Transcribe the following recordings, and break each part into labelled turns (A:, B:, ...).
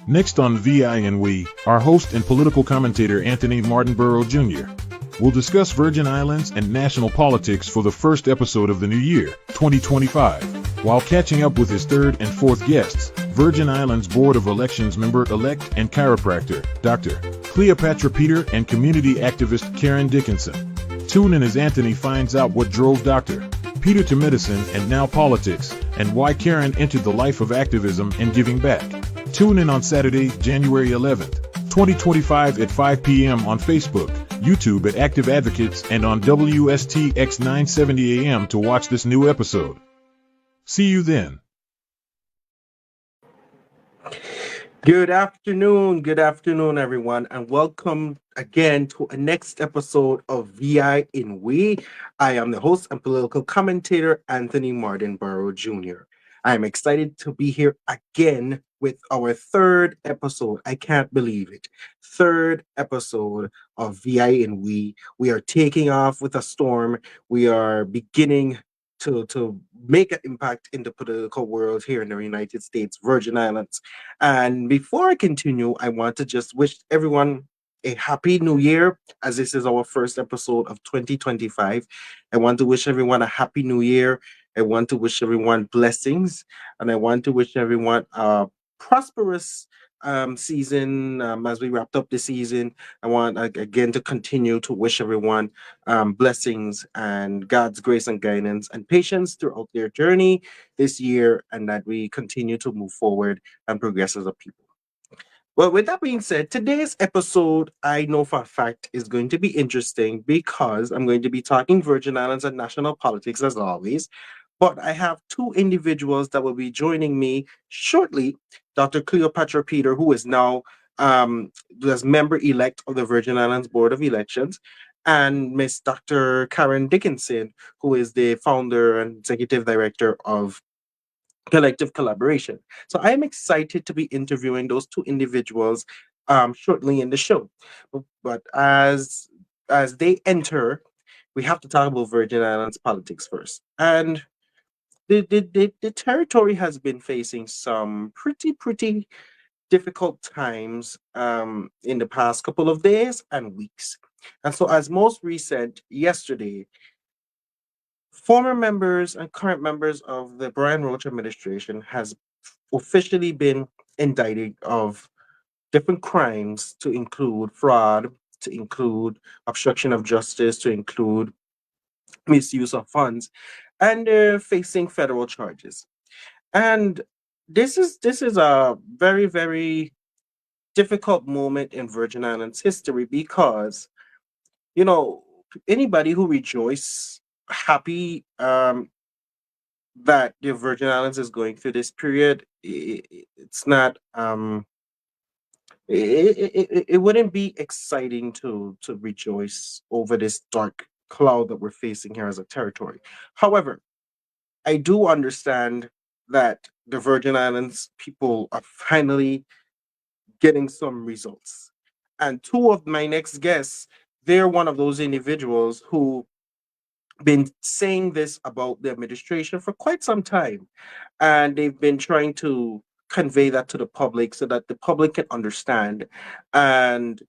A: Next on VI and We, our host and political commentator Anthony Mardenborough Jr. will discuss Virgin Islands and national politics for the first episode of the new year, 2025, while catching up with his third and fourth guests, Virgin Islands Board of Elections member-elect and chiropractor, Dr. Cleopatra Peter and community activist Karen Dickenson. Tune in as Anthony finds out what drove Dr. Peter to medicine and now politics, and why Karen entered the life of activism and giving back. Tune in on Saturday, January 11th, 2025 at 5 p.m. on Facebook, YouTube at Active Advocates, and on WSTX 970 AM to watch this new episode. See you then.
B: Good afternoon, everyone, and welcome again to a next episode of VI in We. I am the host and political commentator, Anthony Mardenborough Jr. I am excited to be here again with our third episode. I can't believe it. Third episode of VI in We. We are taking off with a storm. We are beginning to make an impact in the political world here in the United States, Virgin Islands. And before I continue, I want to just wish everyone a happy new year, as this is our first episode of 2025. I want to wish everyone a happy new year. I want to wish everyone blessings, and I want to wish everyone a prosperous season as we wrapped up the season. I want again to continue to wish everyone blessings and God's grace and guidance and patience throughout their journey this year, and that we continue to move forward and progress as a people. Well, with that being said, today's episode, I know for a fact, is going to be interesting because I'm going to be talking Virgin Islands and national politics as always. But I have two individuals that will be joining me shortly. Dr. Cleopatra Peter, who is now as member-elect of the Virgin Islands Board of Elections, and Miss Dr. Karen Dickenson, who is the founder and executive director of Collective Collaboration. So I am excited to be interviewing those two individuals shortly in the show. But as they enter, we have to talk about Virgin Islands politics first. And the territory has been facing some pretty difficult times in the past couple of days and weeks. And so as most recent yesterday, former members and current members of the Brian Roach administration has officially been indicted of different crimes, to include fraud, to include obstruction of justice, to include misuse of funds, and they're facing federal charges. And this is a very difficult moment in Virgin Islands history because anybody who rejoice happy that the Virgin Islands is going through this period, it's not it wouldn't be exciting to rejoice over this dark cloud that we're facing here as a territory. However, I do understand that the Virgin Islands people are finally getting some results. And two of my next guests, they're one of those individuals who been saying this about the administration for quite some time. And they've been trying to convey that to the public so that the public can understand. And,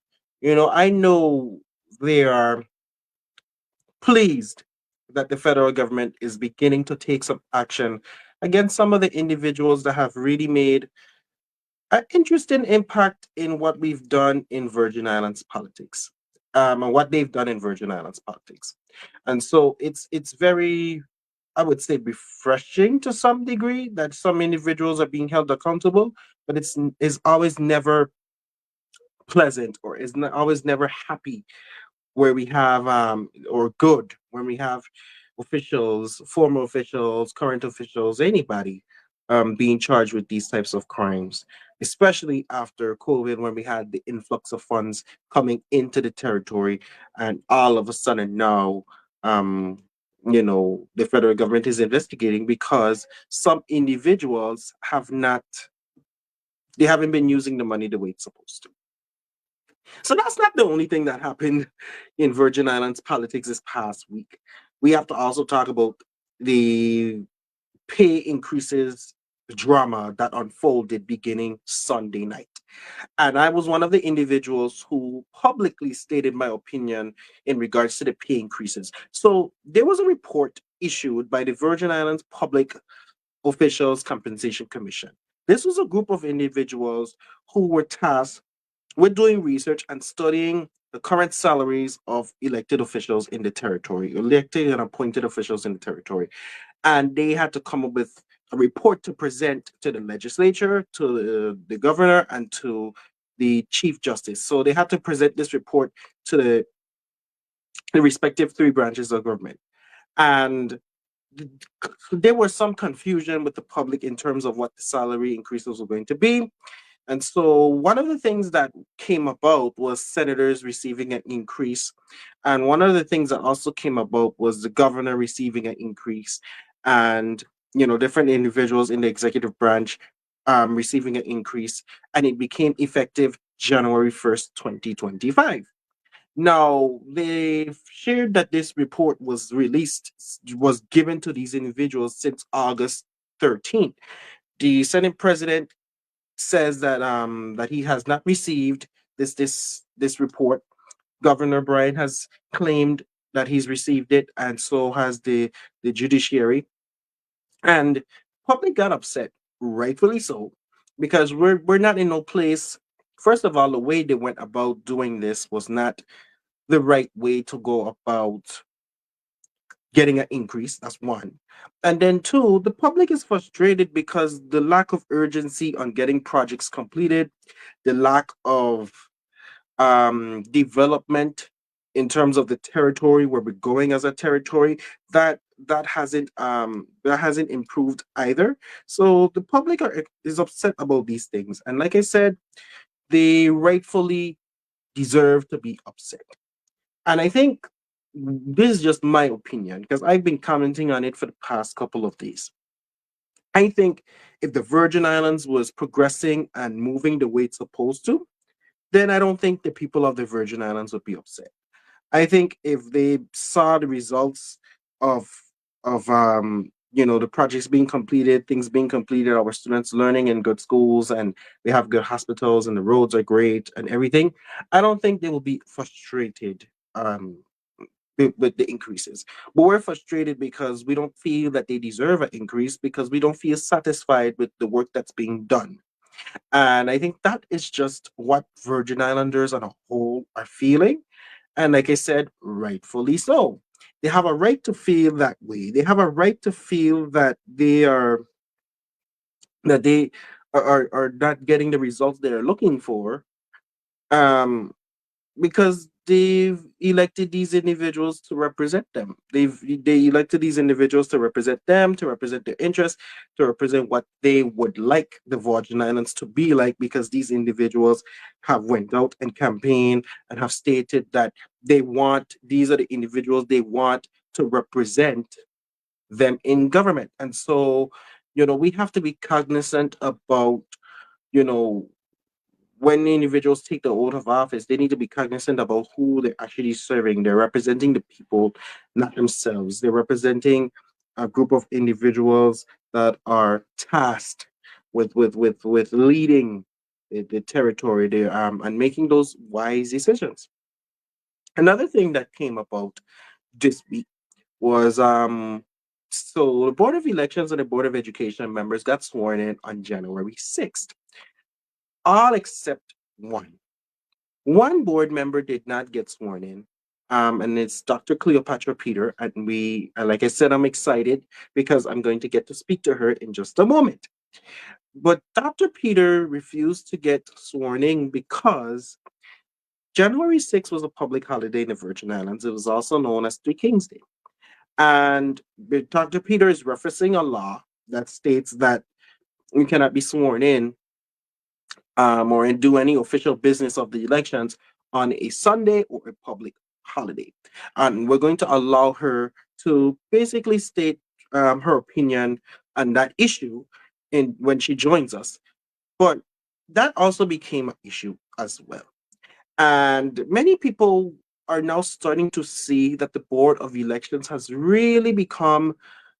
B: I know they are pleased that the federal government is beginning to take some action against some of the individuals that have really made an interesting impact in what we've done in Virgin Islands politics, and what they've done in Virgin Islands politics. And so it's very, I would say, refreshing to some degree that some individuals are being held accountable, but it's always never pleasant, or is not always never happy where we have or good when we have officials, former officials, current officials, anybody being charged with these types of crimes, especially after COVID, when we had the influx of funds coming into the territory, and all of a sudden now, the federal government is investigating because some individuals they haven't been using the money the way it's supposed to. So that's not the only thing that happened in Virgin Islands politics this past week. We have to also talk about the pay increases drama that unfolded beginning Sunday night. And I was one of the individuals who publicly stated my opinion in regards to the pay increases. So there was a report issued by the Virgin Islands Public Officials Compensation Commission. This was a group of individuals who were tasked with doing research and studying the current salaries of elected officials in the territory, elected and appointed officials in the territory. And they had to come up with a report to present to the legislature, to the governor, and to the chief justice. So they had to present this report to the respective three branches of government. And there was some confusion with the public in terms of what the salary increases were going to be. And so one of the things that came about was senators receiving an increase. And one of the things that also came about was the governor receiving an increase, and different individuals in the executive branch receiving an increase. And it became effective January 1st, 2025. Now, they've shared that this report was given to these individuals since August 13th. The Senate President says that he has not received this report. Governor Bryan has claimed that he's received it, and so has the judiciary. And public got upset, rightfully so, because we're not in no place. First of all, the way they went about doing this was not the right way to go about getting an increase. That's one. And then two, the public is frustrated because the lack of urgency on getting projects completed, the lack of development in terms of the territory where we're going as a territory, that hasn't improved either. So the public is upset about these things, and like I said, they rightfully deserve to be upset. And I think this is just my opinion because I've been commenting on it for the past couple of days. I think if the Virgin Islands was progressing and moving the way it's supposed to, then I don't think the people of the Virgin Islands would be upset. I think if they saw the results of the projects being completed, things being completed, our students learning in good schools, and we have good hospitals, and the roads are great, and everything, I don't think they will be frustrated with the increases. But we're frustrated because we don't feel that they deserve an increase because we don't feel satisfied with the work that's being done. And I think that is just what Virgin Islanders on a whole are feeling. And like I said, rightfully so. They have a right to feel that way. They have a right to feel that they are not getting the results they're looking for. Um, because they've elected these individuals to represent them. They elected these individuals to represent them, to represent their interests, to represent what they would like the Virgin Islands to be like. Because these individuals have went out and campaigned and have stated that these are the individuals they want to represent them in government. And so, we have to be cognizant about you know when individuals take the oath of office, they need to be cognizant about who they're actually serving. They're representing the people, not themselves. They're representing a group of individuals that are tasked with leading the territory there, and making those wise decisions. Another thing that came about this week was so the Board of Elections and the Board of Education members got sworn in on January 6th, all except one. One board member did not get sworn in, and it's Dr. Cleopatra Peter. And like I said, I'm excited because I'm going to get to speak to her in just a moment. But Dr. Peter refused to get sworn in because January 6th was a public holiday in the Virgin Islands. It was also known as Three Kings Day. And Dr. Peter is referencing a law that states that you cannot be sworn in or do any official business of the elections on a Sunday or a public holiday. And we're going to allow her to basically state her opinion on that issue when she joins us. But that also became an issue as well. And many people are now starting to see that the Board of Elections has really become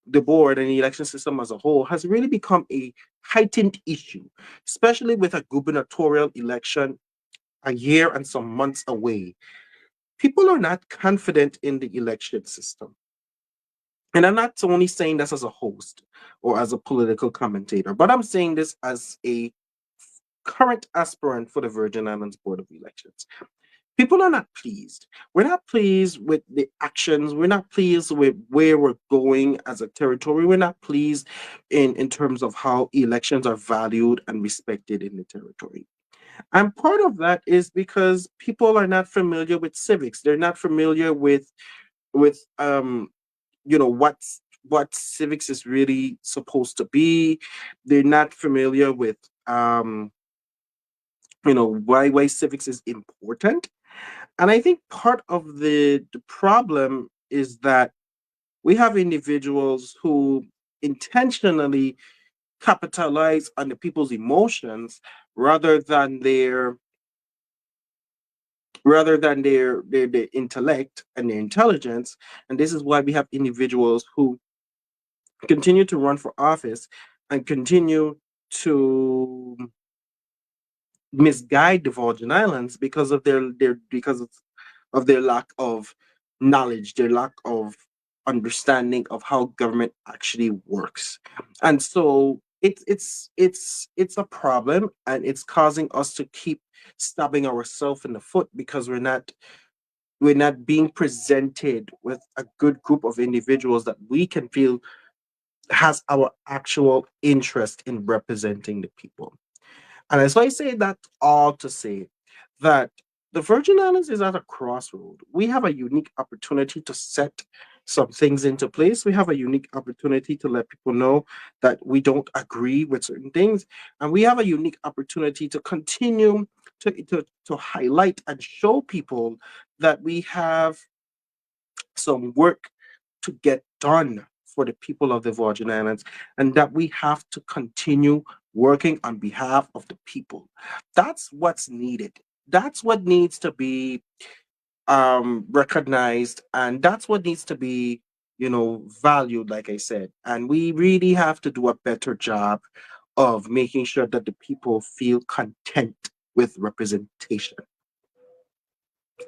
B: the board and the election system as a whole has really become a heightened issue, especially with a gubernatorial election a year and some months away. People are not confident in the election system. And I'm not only saying this as a host or as a political commentator, but I'm saying this as a current aspirant for the Virgin Islands Board of Elections. People are not pleased. We're not pleased with the actions. We're not pleased with where we're going as a territory. We're not pleased in terms of how elections are valued and respected in the territory. And part of that is because people are not familiar with civics. They're not familiar with what civics is really supposed to be. They're not familiar with why civics is important. And I think part of the problem is that we have individuals who intentionally capitalize on the people's emotions rather than their intellect and their intelligence. And this is why we have individuals who continue to run for office and continue to misguide the Virgin Islands because of their lack of knowledge, their lack of understanding of how government actually works. And so it's a problem, and it's causing us to keep stabbing ourselves in the foot because we're not being presented with a good group of individuals that we can feel has our actual interest in representing the people. And so I say that all to say that the Virgin Islands is at a crossroad. We have a unique opportunity to set some things into place. We have a unique opportunity to let people know that we don't agree with certain things. And we have a unique opportunity to continue to highlight and show people that we have some work to get done for the people of the Virgin Islands, and that we have to continue working on behalf of the people. That's what's needed. That's what needs to be recognized, and that's what needs to be valued, like I said. And we really have to do a better job of making sure that the people feel content with representation.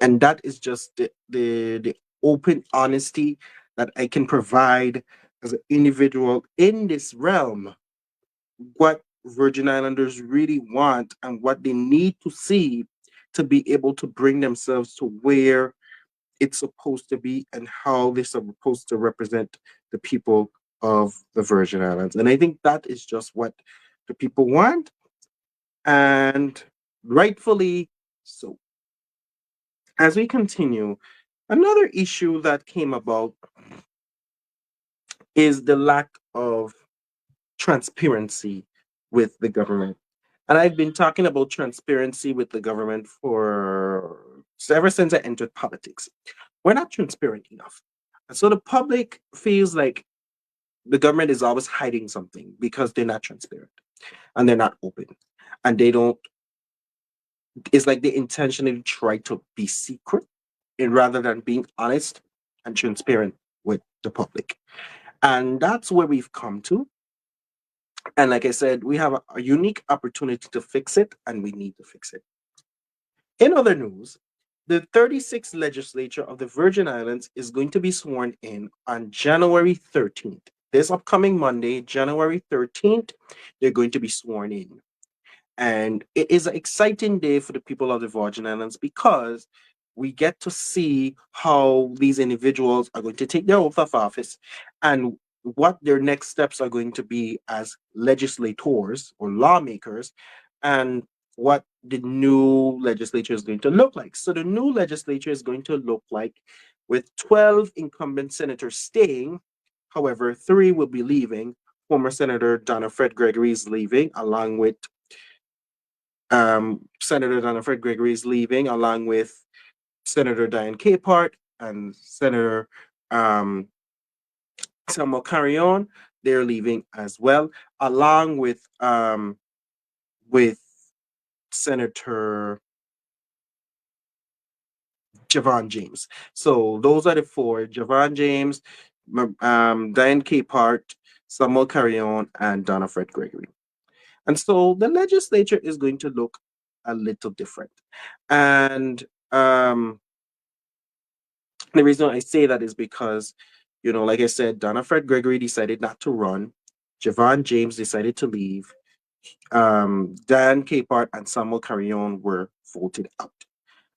B: And that is just the open honesty that I can provide as an individual in this realm, what Virgin Islanders really want and what they need to see to be able to bring themselves to where it's supposed to be and how they're supposed to represent the people of the Virgin Islands. And I think that is just what the people want, and rightfully so. As we continue, another issue that came about is the lack of transparency with the government. And I've been talking about transparency with the government for ever since I entered politics. We're not transparent enough. And so the public feels like the government is always hiding something because they're not transparent and they're not open. And they don't, it's like they intentionally try to be secret and rather than being honest and transparent with the public. And that's where we've come to. And like I said, we have a unique opportunity to fix it, and we need to fix it. In other news, the 36th legislature of the Virgin Islands is going to be sworn in on January 13th. This upcoming Monday, January 13th, they're going to be sworn in. And it is an exciting day for the people of the Virgin Islands because we get to see how these individuals are going to take their oath of office and what their next steps are going to be as legislators or lawmakers, and what the new legislature is going to look like. So the new legislature is going to look like with 12 incumbent senators staying. However, three will be leaving. Former Senator Donna Fred Gregory is leaving, along with Senator Donna Fred Gregory is leaving, along with Senator Diane Capehart and Senator um, Samuel Carrion. They're leaving as well, along with Senator Javon James. So those are the four: Javon James, Diane Capehart, Samuel Carrion, and Donna Fred Gregory. And so the legislature is going to look a little different. And the reason I say that is because, like I said, Donna Fred Gregory decided not to run. Javon James decided to leave. Dan Capehart and Samuel Carrion were voted out.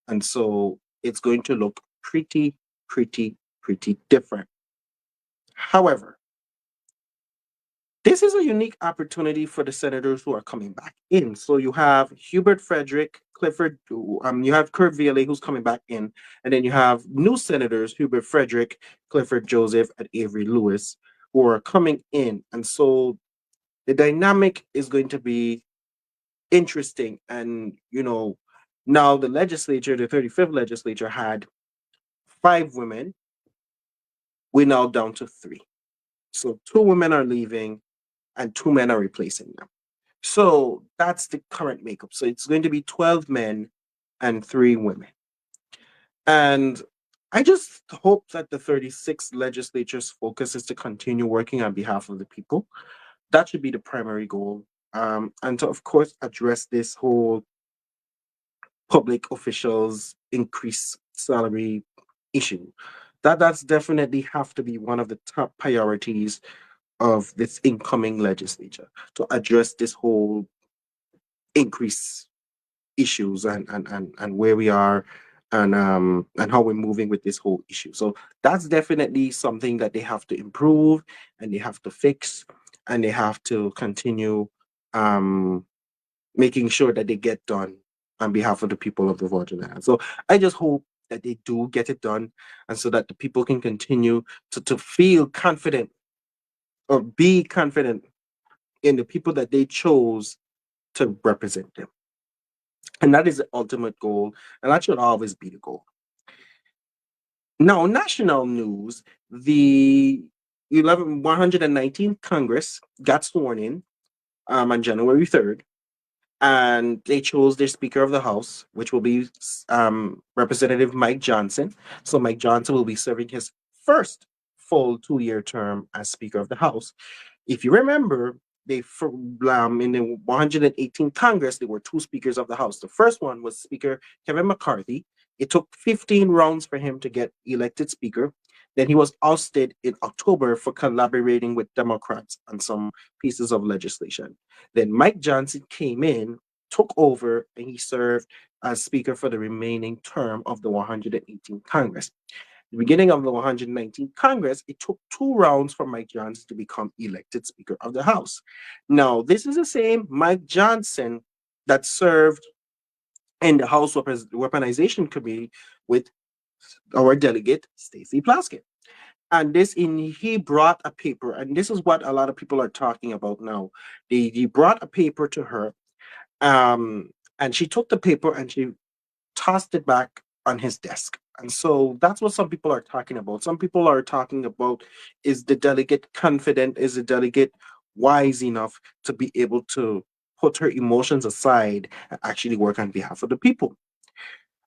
B: And so it's going to look pretty, pretty, pretty different. However, this is a unique opportunity for the senators who are coming back in. So you have Hubert Frederick, Clifford, you have Kurt Vile who's coming back in, and then you have new senators, Hubert Frederick, Clifford Joseph, and Avery Lewis, who are coming in. And so the dynamic is going to be interesting. And, now the legislature, the 35th legislature, had 5 women. We're now down to 3. So 2 women are leaving and 2 men are replacing them. So that's the current makeup. So it's going to be 12 men and 3 women. And I just hope that the 36th legislature's focus is to continue working on behalf of the people. That should be the primary goal. And to, of course, address this whole public officials increase salary issue. That's definitely have to be one of the top priorities of this incoming legislature, to address this whole increase issues and where we are, and how we're moving with this whole issue. So that's definitely something that they have to improve and they have to fix, and they have to continue um making sure that they get done on behalf of the people of the Virgin Islands. So I just hope that they do get it done, and so that the people can continue to feel confident or be confident in the people that they chose to represent them. And that is the ultimate goal, and that should always be the goal. Now, national news, the 119th Congress got sworn in on January 3rd, and they chose their Speaker of the House, which will be Representative Mike Johnson. So Mike Johnson will be serving his first full 2-year term as Speaker of the House. If you remember, in the 118th Congress, there were 2 speakers of the House. The first one was Speaker Kevin McCarthy. It took 15 rounds for him to get elected Speaker. Then he was ousted in October for collaborating with Democrats on some pieces of legislation. Then Mike Johnson came in, took over, and he served as Speaker for the remaining term of the 118th Congress. The beginning of the 119th Congress, it took 2 rounds for Mike Johnson to become elected Speaker of the House. Now, this is the same Mike Johnson that served in the House Weaponization Committee with our delegate, Stacey Plaskett. And he brought a paper, and this is what a lot of people are talking about now. He brought a paper to her, um, and she took the paper and she tossed it back on his desk. And so that's what some people are talking about. Some people are talking about, is the delegate confident? Is the delegate wise enough to be able to put her emotions aside and actually work on behalf of the people?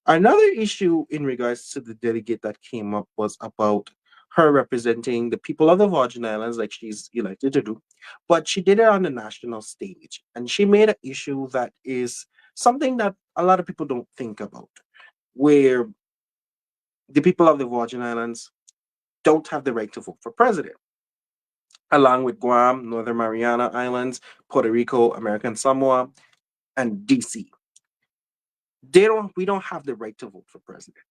B: Another issue in regards to the delegate that came up was about her representing the people of the Virgin Islands, like she's elected to do, but she did it on the national stage. And she made an issue that is something that a lot of people don't think about, where the people of the Virgin Islands don't have the right to vote for president, along with Guam, Northern Mariana Islands, Puerto Rico, American Samoa, and DC. We don't have the right to vote for president.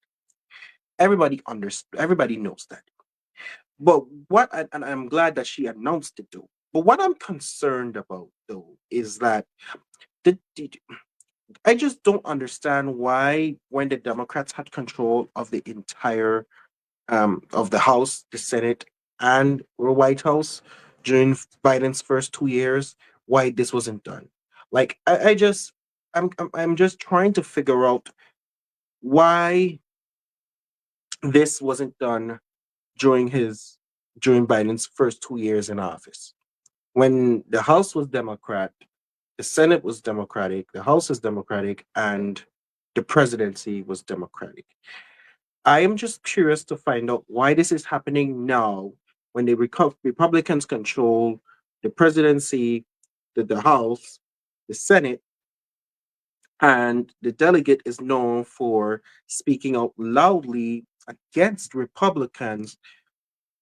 B: Everybody knows that. But and I'm glad that she announced it though. But what I'm concerned about though is that the I just don't understand why, when the Democrats had control of the entire of the House, the Senate, and the White House during Biden's first 2 years, why this wasn't done. Like I'm just trying to figure out why this wasn't done during during Biden's first 2 years in office. When the House was Democrat, the Senate was Democratic, the House is Democratic, and the presidency was Democratic. I am just curious to find out why this is happening now, when the Republicans control the presidency, the House, the Senate, and the delegate is known for speaking out loudly against Republicans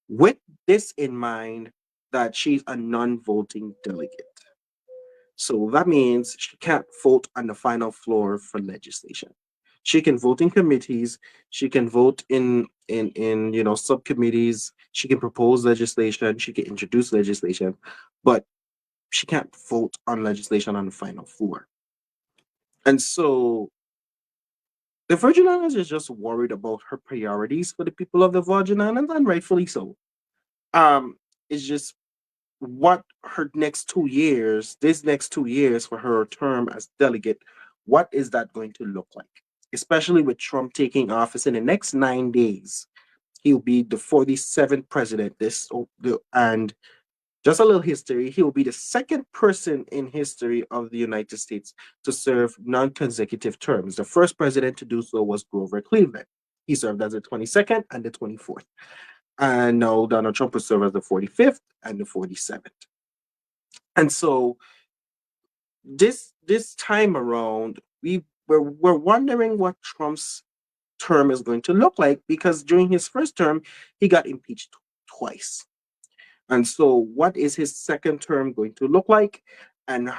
B: with this in mind that she's a non-voting delegate. So that means she can't vote on the final floor for legislation. She can vote in committees, she can vote in subcommittees, she can propose legislation, she can introduce legislation, but she can't vote on legislation on the final floor. And so the Virgin Islands is just worried about her priorities for the people of the Virgin Islands, and rightfully so. It's just what her these next 2 years for her term as delegate, what is that going to look like? Especially with Trump taking office in the next 9 days. He'll be the 47th president. And just a little history, he will be the second person in history of the United States to serve non-consecutive terms. The first president to do so was Grover Cleveland. He served as the 22nd and the 24th. And now Donald Trump will serve as the 45th and the 47th. And so this time around, we're wondering what Trump's term is going to look like, because during his first term, he got impeached twice. And so what is his second term going to look like? And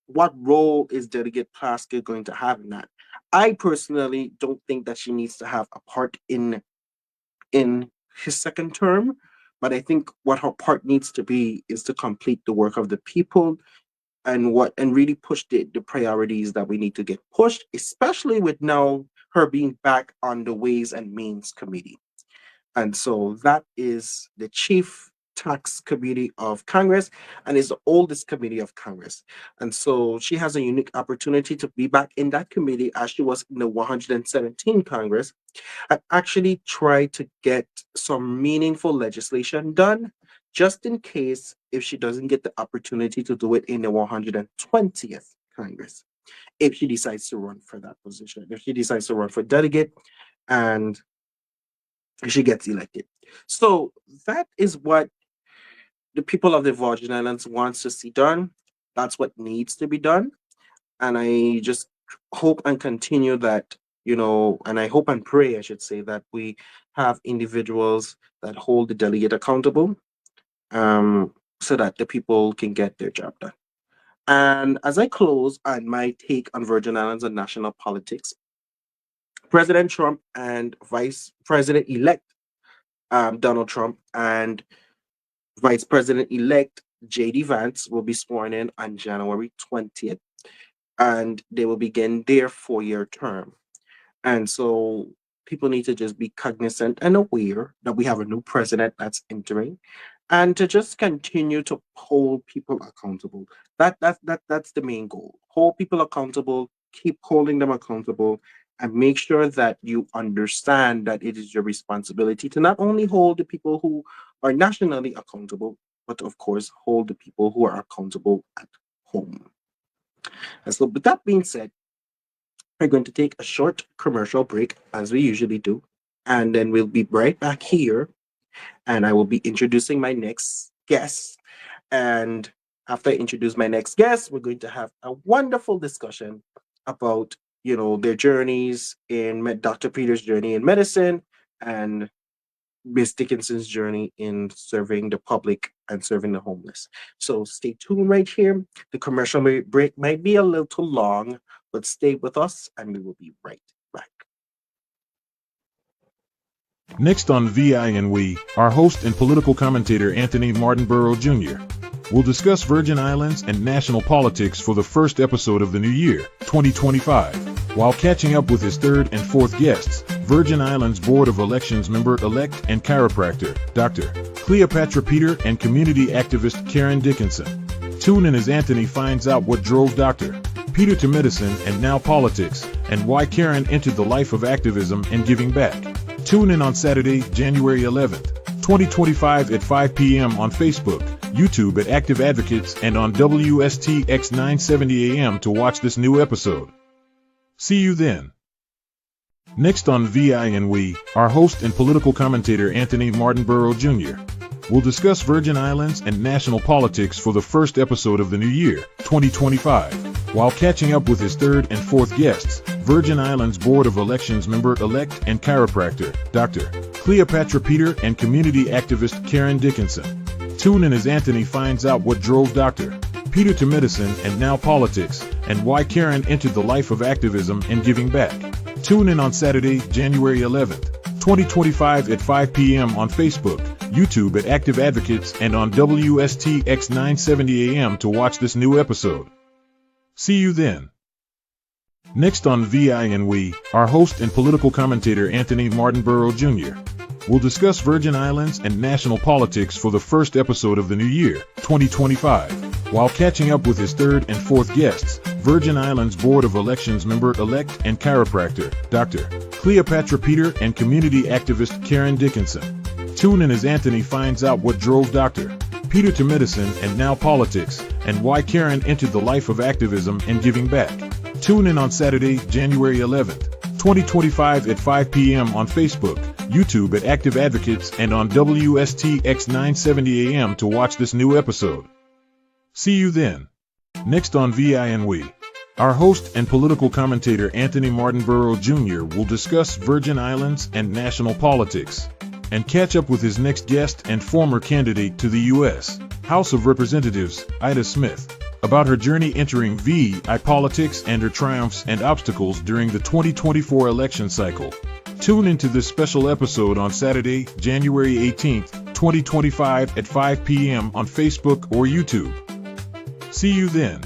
B: what role is Delegate Plaskett going to have in that? I personally don't think that she needs to have a part in his second term, but I think what her part needs to be is to complete the work of the people and really push the priorities that we need to get pushed, especially with now her being back on the Ways and Means Committee. And so that is the chief tax committee of Congress and is the oldest committee of Congress. And so she has a unique opportunity to be back in that committee as she was in the 117 Congress and actually try to get some meaningful legislation done, just in case if she doesn't get the opportunity to do it in the 120th Congress, if she decides to run for that position, if she decides to run for delegate and she gets elected. So that is what the people of the Virgin Islands wants to see done. That's what needs to be done. And I just hope and continue that, and I hope and pray, I should say, that we have individuals that hold the delegate accountable, so that the people can get their job done. And as I close on my take on Virgin Islands and national politics, President Trump and Vice President-elect Donald Trump and Vice President-elect J.D. Vance will be sworn in on January 20th, and they will begin their 4-year term. And so people need to just be cognizant and aware that we have a new president that's entering, and to just continue to hold people accountable. That's the main goal. Hold people accountable, keep holding them accountable, and make sure that you understand that it is your responsibility to not only hold the people who are nationally accountable, but of course, hold the people who are accountable at home. And so with that being said, we're going to take a short commercial break, as we usually do, and then we'll be right back here, and I will be introducing my next guest. And after I introduce my next guest, we're going to have a wonderful discussion about their journeys in Dr. Peter's journey in medicine and Miss Dickinson's journey in serving the public and serving the homeless. So stay tuned right here. The commercial break might be a little long, but stay with us and we will be right back.
A: Next on VI and We, our host and political commentator Anthony Mardenborough Jr. will discuss Virgin Islands and national politics for the first episode of the new year, 2025. While catching up with his third and fourth guests, Virgin Islands Board of Elections member-elect and chiropractor, Dr. Cleopatra Peter, and community activist Karen Dickenson. Tune in as Anthony finds out what drove Dr. Peter to medicine and now politics, and why Karen entered the life of activism and giving back. Tune in on Saturday, January 11th, 2025 at 5 p.m. on Facebook, YouTube at Active Advocates, and on WSTX 970 AM to watch this new episode. See you then. Next on VI and We, our host and political commentator Anthony Mardenborough Jr. will discuss Virgin Islands and national politics for the first episode of the new year, 2025. while catching up with his third and fourth guests, Virgin Islands Board of Elections member-elect and chiropractor, Dr. Cleopatra Peter, and community activist Karen Dickenson. Tune in as Anthony finds out what drove Dr. Peter to medicine and now politics, and why Karen entered the life of activism and giving back. Tune in on Saturday, January 11th, 2025 at 5 p.m. on Facebook, YouTube at Active Advocates, and on WSTX 970 AM to watch this new episode. See you then. Next on VI and We, our host and political commentator Anthony Mardenborough Jr. will discuss Virgin Islands and national politics for the first episode of the new year, 2025, while catching up with his third and fourth guests, Virgin Islands Board of Elections member-elect and chiropractor, Dr. Cleopatra Peter, and community activist Karen Dickenson. Tune in as Anthony finds out what drove Dr. Peter to medicine and now politics, and why Karen entered the life of activism and giving back. Tune in on Saturday, January 11th, 2025 at 5 p.m. on Facebook, YouTube at Active Advocates, and on WSTX 970 AM to watch this new episode. See you then. Next on VI and We, our host and political commentator Anthony Mardenborough Jr. will discuss Virgin Islands and national politics, and catch up with his next guest and former candidate to the U.S. House of Representatives, Ida Smith, about her journey entering VI politics and her triumphs and obstacles during the 2024 election cycle. Tune into this special episode on Saturday, January 18th, 2025 at 5 p.m. on Facebook or YouTube. See you then.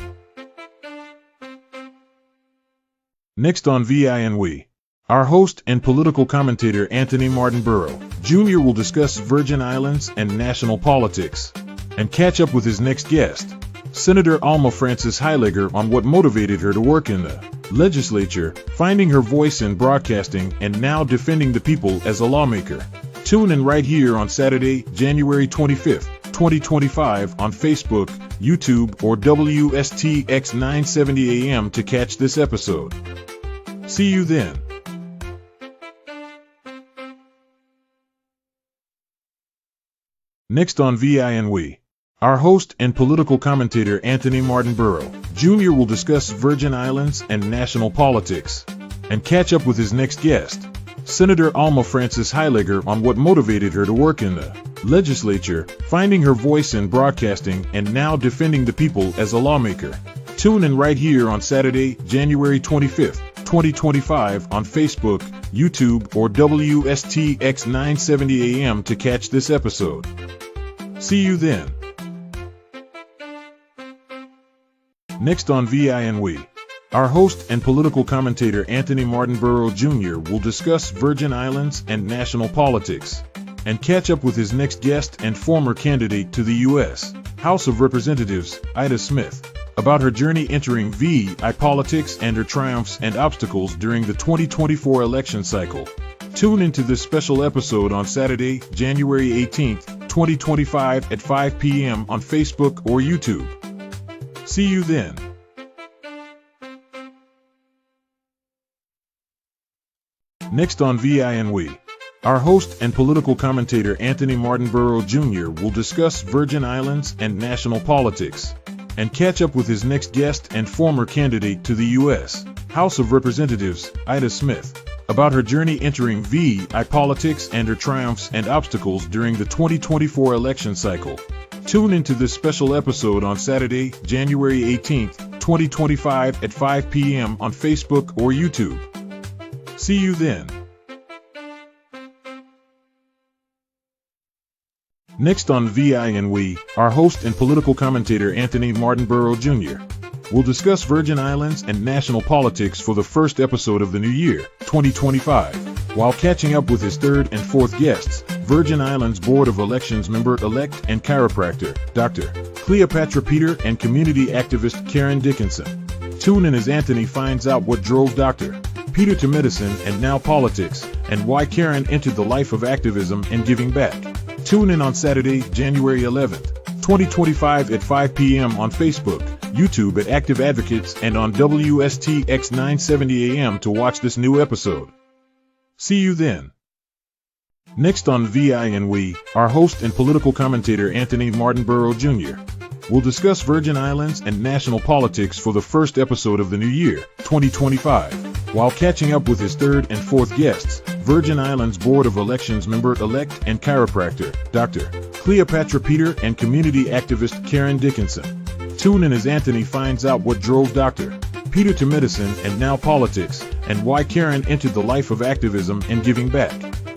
A: Next on VI and We, our host and political commentator Anthony Mardenborough Jr. will discuss Virgin Islands and national politics, and catch up with his next guest, Senator Alma Frances Heileger, on what motivated her to work in the legislature, finding her voice in broadcasting, and now defending the people as a lawmaker. Tune in right here on Saturday, January 25th, 2025 on Facebook, YouTube, or WSTX 970 AM to catch this episode. See you then. Next on VI and We, our host and political commentator Anthony Mardenborough Jr. will discuss Virgin Islands and national politics, and catch up with his next guest, Senator Alma Frances Heileger, on what motivated her to work in the legislature, finding her voice in broadcasting, and now defending the people as a lawmaker. Tune in right here on Saturday, January 25th, 2025 on Facebook, YouTube, or WSTX 970 AM to catch this episode. See you then. Next on VI and We, our host and political commentator Anthony Mardenborough Jr. will discuss Virgin Islands and national politics, and catch up with his next guest and former candidate to the U.S. House of Representatives, Ida Smith, about her journey entering VI politics and her triumphs and obstacles during the 2024 election cycle. Tune into this special episode on Saturday, January 18th, 2025 at 5 p.m. on Facebook or YouTube. See you then. Next on VI and We, our host and political commentator Anthony Mardenborough Jr. will discuss Virgin Islands and national politics, and catch up with his next guest and former candidate to the U.S. House of Representatives, Ida Smith, about her journey entering VI politics and her triumphs and obstacles during the 2024 election cycle. Tune into this special episode on Saturday, January 18th, 2025 at 5 p.m. on Facebook or YouTube. See you then. Next on VI and We, our host and political commentator Anthony Mardenborough Jr. will discuss Virgin Islands and national politics for the first episode of the new year, 2025, while catching up with his third and fourth guests, Virgin Islands Board of Elections member-elect and chiropractor, Dr. Cleopatra Peter, and community activist Karen Dickenson. Tune in as Anthony finds out what drove Dr. Peter to medicine and now politics, and why Karen entered the life of activism and giving back. Tune in on Saturday, January 11th, 2025 at 5 p.m. on Facebook, YouTube at Active Advocates, and on WSTX 970 AM to watch this new episode. See you then. Next on VI and We, our host and political commentator Anthony Mardenborough Jr. We'll discuss Virgin Islands and national politics for the first episode of the new year, 2025, while catching up with his third and fourth guests, Virgin Islands Board of Elections member-elect and chiropractor, Dr. Cleopatra Peter, and community activist Karen Dickenson. Tune in as Anthony finds out what drove Dr. Peter to medicine and now politics, and why Karen entered the life of activism and giving back.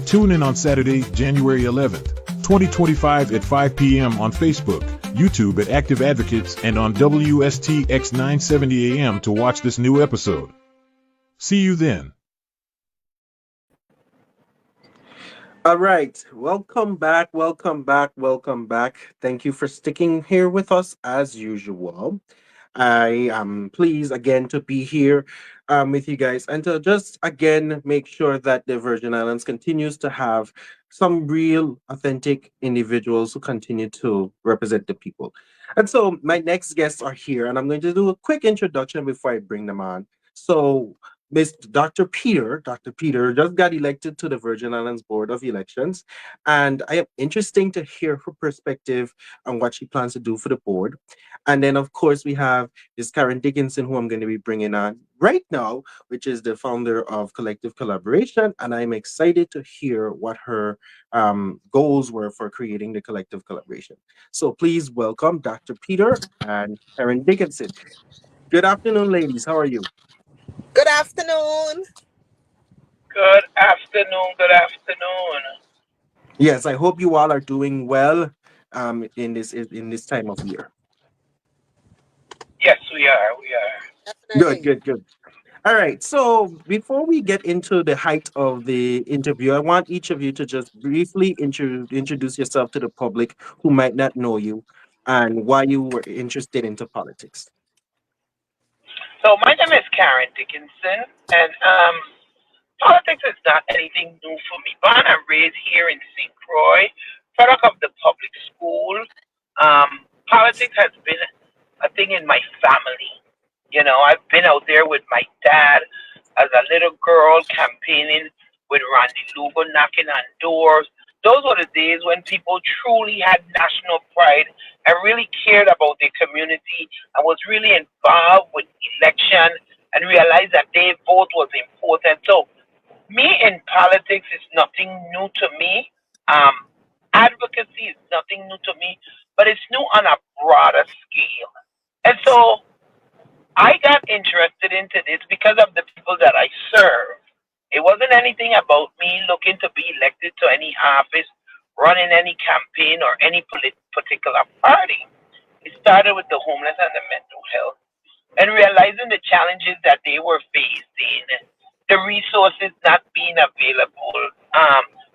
A: Tune in on Saturday, January 11th, 2025 at 5 p.m. on Facebook, YouTube at Active Advocates, and on WSTX 970 AM to watch this new episode. See you then.
B: All right. Welcome back. Welcome back. Welcome back. Thank you for sticking here with us as usual. I am pleased again to be here with you guys and to just again make sure that the Virgin Islands continues to have some real authentic individuals who continue to represent the people. And so my next guests are here, and I'm going to do a quick introduction before I bring them on. So Miss Dr. Peter just got elected to the Virgin Islands Board of Elections, and I am interesting to hear her perspective on what she plans to do for the board. And then, of course, we have this Karen Dickinson, who I'm going to be bringing on right now, which is the founder of Collective Collaboration. And I'm excited to hear what her goals were for creating the Collective Collaboration. So please welcome Dr. Peter and Karen Dickinson. Good afternoon, ladies. How are you?
C: Good afternoon.
D: Good afternoon. Good afternoon.
B: Yes, I hope you all are doing well in this time of year.
D: Yes, we are. We are.
B: Good,
C: Definitely.
B: good, good. All right. So before we get into the height of the interview, I want each of you to just briefly introduce yourself to the public who might not know you and why you were interested into politics.
D: So my name is Karen Dickinson, and politics is not anything new for me. Born and raised here in St. Croix, product of the public school. Politics has been a thing in my family. You know, I've been out there with my dad as a little girl campaigning with Randy Lugo, knocking on doors. Those were the days when people truly had national pride and really cared about their community and was really involved with election and realized that their vote was important. So me in politics is nothing new to me. Um, Advocacy is nothing new to me, but it's new on a broader scale. And so I got interested into this because of the people that I serve. It wasn't anything about me looking to be elected to any office, running any campaign, or any particular party. It started with the homeless and the mental health and realizing the challenges that they were facing, the resources not being available,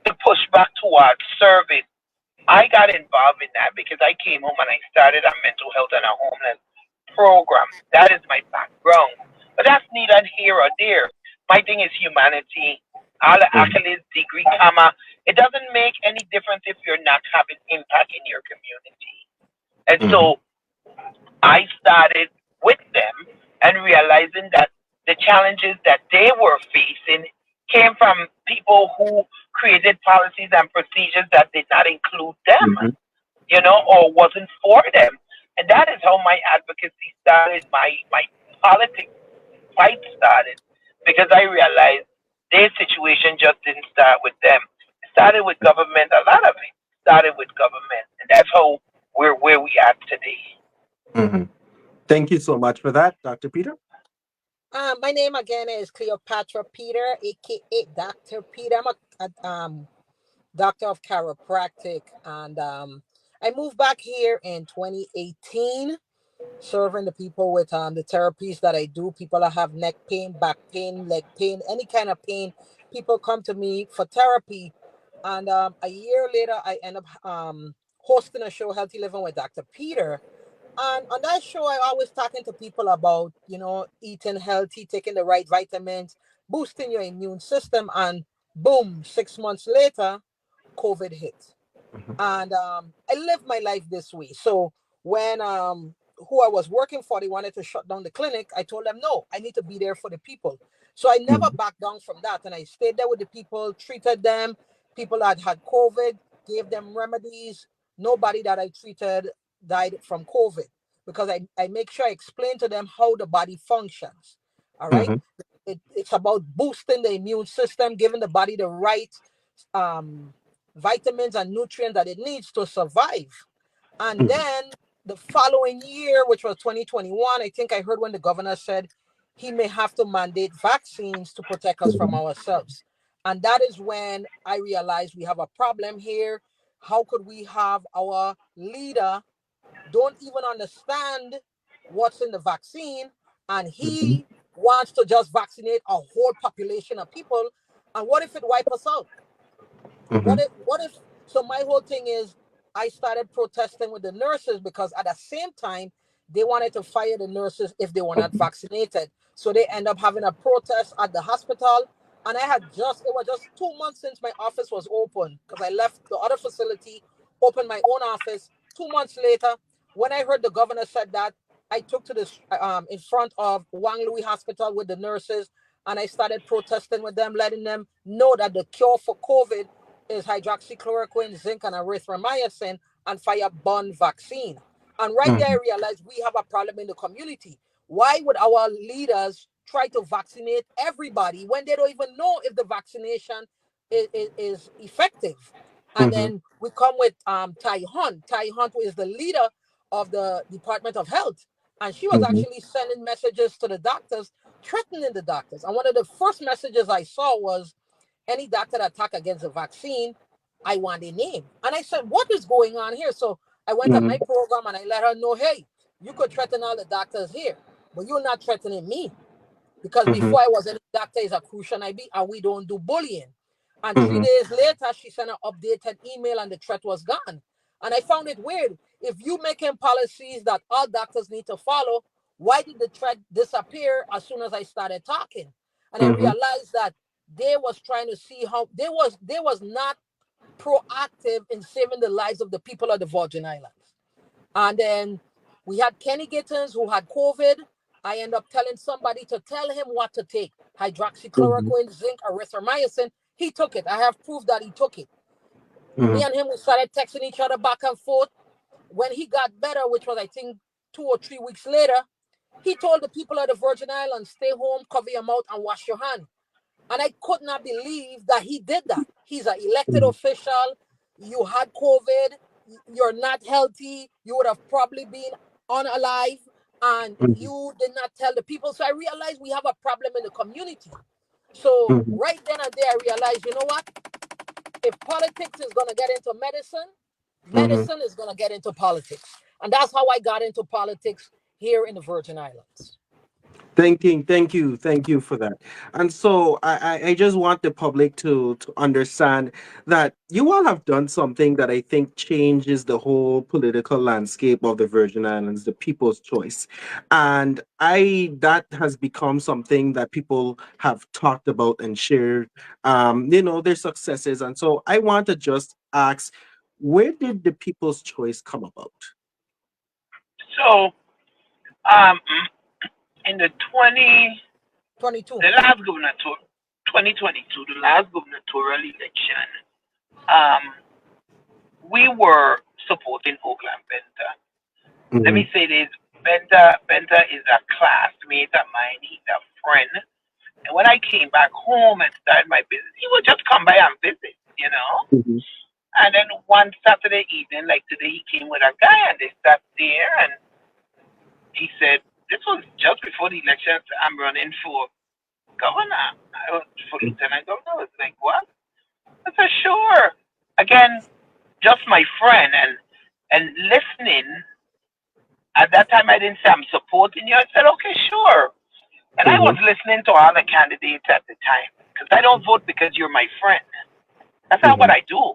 D: the pushback towards service. I got involved in that because I came home and I started a mental health and a homeless program. That is my background. But that's neither here or there. My thing is humanity. All the
B: Mhm,
D: accolades, degree, comma. It doesn't make any difference if you're not having impact in your community. And
B: mhm,
D: so I started with them and realizing that the challenges that they were facing came from people who created policies and procedures that did not include them,
B: mhm,
D: or wasn't for them. And that is how my advocacy started, my politics fight started, because I realized their situation just didn't start with them. It started with government, a lot of it started with government. And that's how we're where we are today.
B: mhm. Thank you so much for that, Dr. Peter.
C: My name again is Cleopatra Peter, aka Dr. Peter. I'm a doctor of chiropractic, and I moved back here in 2018, serving the people with the therapies that I do. People that have neck pain, back pain, leg pain, any kind of pain. People come to me for therapy, and a year later, I end up hosting a show, Healthy Living with Dr. Peter. And on that show, I always talking to people about, eating healthy, taking the right vitamins, boosting your immune system. And boom, 6 months later, COVID hit.
B: Mhm,
C: And I live my life this way. So when who I was working for, they wanted to shut down the clinic, I told them, no, I need to be there for the people. So I never
B: mhm,
C: backed down from that. And I stayed there with the people, treated them, people that had COVID, gave them remedies. Nobody that I treated died from COVID. because I make sure I explain to them how the body functions. All right.
B: Mhm.
C: It's about boosting the immune system, giving the body the right um, vitamins and nutrients that it needs to survive. And
B: Mhm.
C: then the following year, which was 2021, I think I heard when the governor said he may have to mandate vaccines to protect us from
B: Mhm.
C: ourselves. And that is when I realized we have a problem here. How could we have our leader don't even understand what's in the vaccine, and
B: Mhm.
C: he wants to just vaccinate a whole population of people? And what if it wipes us out?
B: Mhm.
C: What if so my whole thing is I started protesting with the nurses because at the same time they wanted to fire the nurses if they were not vaccinated. So they end up having a protest at the hospital. And it was just 2 months since my office was open because I left the other facility, opened my own office. 2 months later, when I heard the governor said that, I took to this in front of Wang Louis Hospital with the nurses, and I started protesting with them, letting them know that the cure for COVID is hydroxychloroquine, zinc, and erythromycin, and fire-borne vaccine. And right there, I
B: Mhm.
C: realized we have a problem in the community. Why would our leaders try to vaccinate everybody when they don't even know if the vaccination is effective? And
B: Mhm.
C: then we come with Tai Hunt. Tai Hunt, who is the leader of the Department of Health. And she was
B: Mhm.
C: actually sending messages to the doctors, threatening the doctors. And one of the first messages I saw was, any doctor that attack against the vaccine, I want their name. And I said, what is going on here? So I went on my
B: Mhm.
C: program and I let her know, hey, you could threaten all the doctors here, but you're not threatening me. Because
B: Mhm.
C: before I was any doctor is a crucial IB, and we don't do bullying. And three
B: Mhm.
C: days later, she sent an updated email and the threat was gone. And I found it weird. If you making policies that all doctors need to follow, why did the threat disappear as soon as I started talking? And I
B: Mhm.
C: realized that they was trying to see how they was not proactive in saving the lives of the people of the Virgin Islands. And then we had Kenny Gittins who had COVID. I end up telling somebody to tell him what to take:
B: Mhm.
C: hydroxychloroquine, zinc, erythromycin. He took it. I have proof that he took it. Me
B: Mhm.
C: and him, we started texting each other back and forth. When he got better, which was, I think, 2 or 3 weeks later, he told the people of the Virgin Islands, stay home, cover your mouth, and wash your hand. And I could not believe that he did that. He's an elected
B: Mhm.
C: official. You had COVID. You're not healthy. You would have probably been unalive. And
B: Mhm.
C: you did not tell the people. So I realized we have a problem in the community. So
B: Mhm.
C: right then and there, I realized, you know what? If politics is going to get into medicine,
B: Mhm.
C: medicine is going to get into politics. And that's how I got into politics here in the Virgin Islands.
B: Thank you for that. And so I just want the public to understand that you all have done something that I think changes the whole political landscape of the Virgin Islands, the people's choice. And I that has become something that people have talked about and shared, their successes. And so I want to just ask, where did the people's choice come about?
D: So, um, in the
C: 22.
D: the last gubernatorial, 2022, the last gubernatorial election, um, we were supporting Oakland Benta. Let
B: Mhm.
D: me say this: Benta is a classmate of mine. He's a friend. And when I came back home and started my business, he would just come by and visit, you know.
B: Mhm.
D: And then one Saturday evening, like today, he came with a guy and they sat there and he said, this was just before the elections. I'm running for governor. I was for lieutenant governor. I was like, what? I said, sure. Again, just my friend and listening. At that time, I didn't say I'm supporting you. I said, okay, sure. And I was
B: Mhm.
D: listening to all the candidates at the time because I don't vote because you're my friend. That's not what
B: Mhm.
D: I do.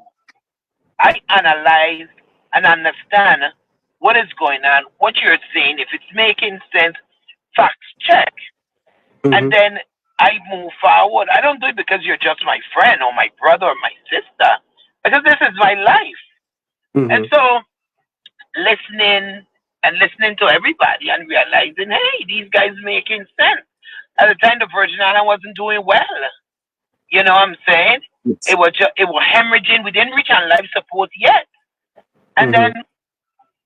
D: I analyze and understand what is going on, what you're saying, if it's making sense, facts check. And
B: Mhm.
D: then I move forward. I don't do it because you're just my friend or my brother or my sister, because this is my life. And
B: Mhm.
D: so listening and listening to everybody and realizing, hey, these guys making sense. At the time, the Virgin Island wasn't doing well. You know what I'm saying?
B: Yes.
D: It was hemorrhaging. We didn't reach on life support yet. And then
B: Mhm.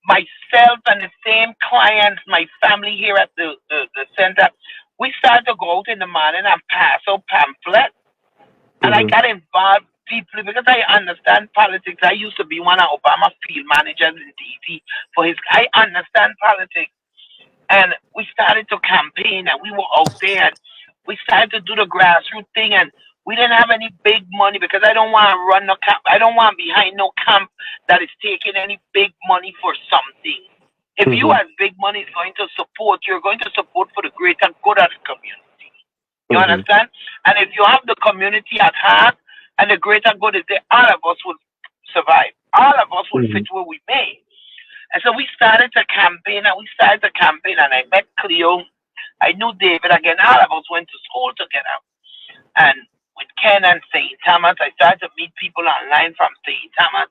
D: myself and the same clients, my family here at the center, we started to go out in the morning and pass out pamphlets. And I got involved deeply because I understand politics. I used to be one of Obama field managers in DC for his. I understand politics, and we started to campaign, and we were out there, and we started to do the grassroots thing, and we didn't have any big money because I don't want to run no camp. I don't want behind no camp that is taking any big money for something. If you as big money is going to support, you're going to support for the greater good of the community. You understand? And if you have the community at heart and the greater good is there, all of us will survive. All of us will fit where we may. And so we started to campaign, and I met Cleo. I knew David again. All of us went to school together. And with Ken and St. Thomas, I started to meet people online from St. Thomas.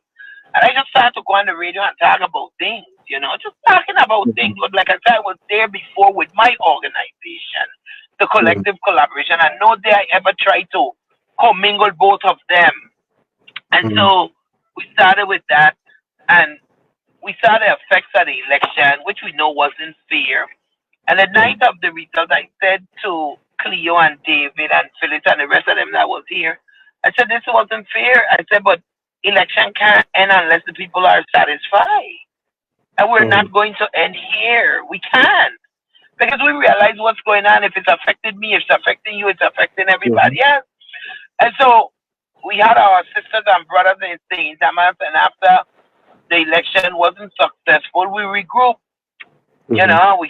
D: And I just started to go on the radio and talk about things, just talking about things. But like I said, I was there before with my organization, the collective collaboration. And no day I ever tried to commingle both of them. And so we started with that. And we saw the effects of the election, which we know wasn't fair. And the night of the result, I said to Cleo and David and Phyllis and the rest of them that was here, I said, this wasn't fair. I said, but election can't end unless the people are satisfied. And we're not going to end here. We can't. Because we realize what's going on. If it's affected me, if it's affecting you, it's affecting everybody else. And so we had our sisters and brothers in St. Thomas, and after the election wasn't successful, we regrouped. We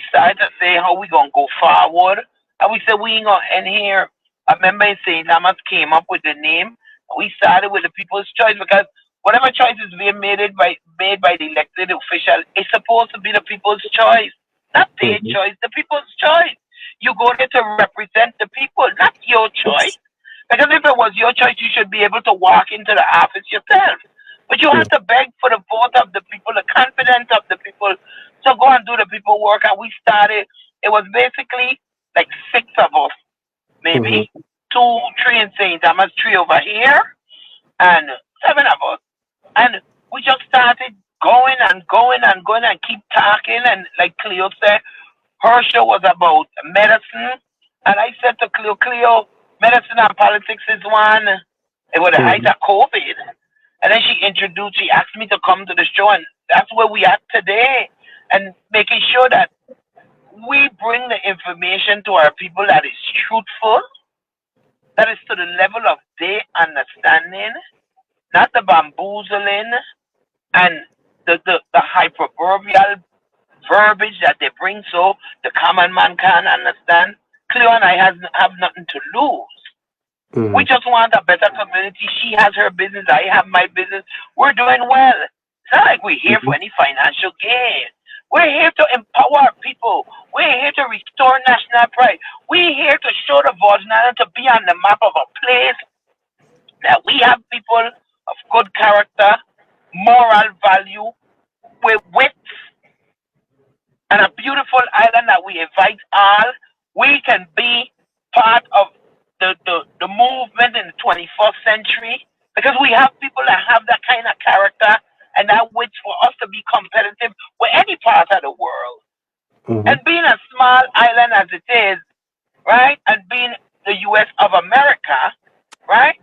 D: started to say how we going to go forward. And we said, we ain't going to end here. A member in St. Thomas came up with the name. We started with the people's choice because whatever choices being made by the elected official, it's supposed to be the people's choice. Not their choice, the people's choice. You go there to represent the people, not your choice. Because if it was your choice, you should be able to walk into the office yourself. But you have to beg for the vote of the people, the confidence of the people, to go and do the people work. And we started, it was basically like 6 of us, maybe 2, 3 in St. Thomas, 3 over here, and 7 of us. And we just started going and keep talking. And like Cleo said, her show was about medicine. And I said to Cleo, medicine and politics is one. It was the height of COVID. And then she asked me to come to the show, and that's where we are today. And making sure that we bring the information to our people that is truthful, that is to the level of their understanding, not the bamboozling and the hyperbolical verbiage that they bring so the common man can't understand. Cleo and I have nothing to lose. We just want a better community. She has her business. I have my business. We're doing well. It's not like we're here for any financial gain. We're here to empower people. We're here to restore national pride. We're here to show the Virgin Islands to be on the map of a place that we have people of good character, moral value, with wit, and a beautiful island that we invite all. We can be part of the movement in the 21st century because we have people that have that kind of character and that wit for us to be competitive with any part of the world. And being a small island as it is, right, and being the U.S. of America, right,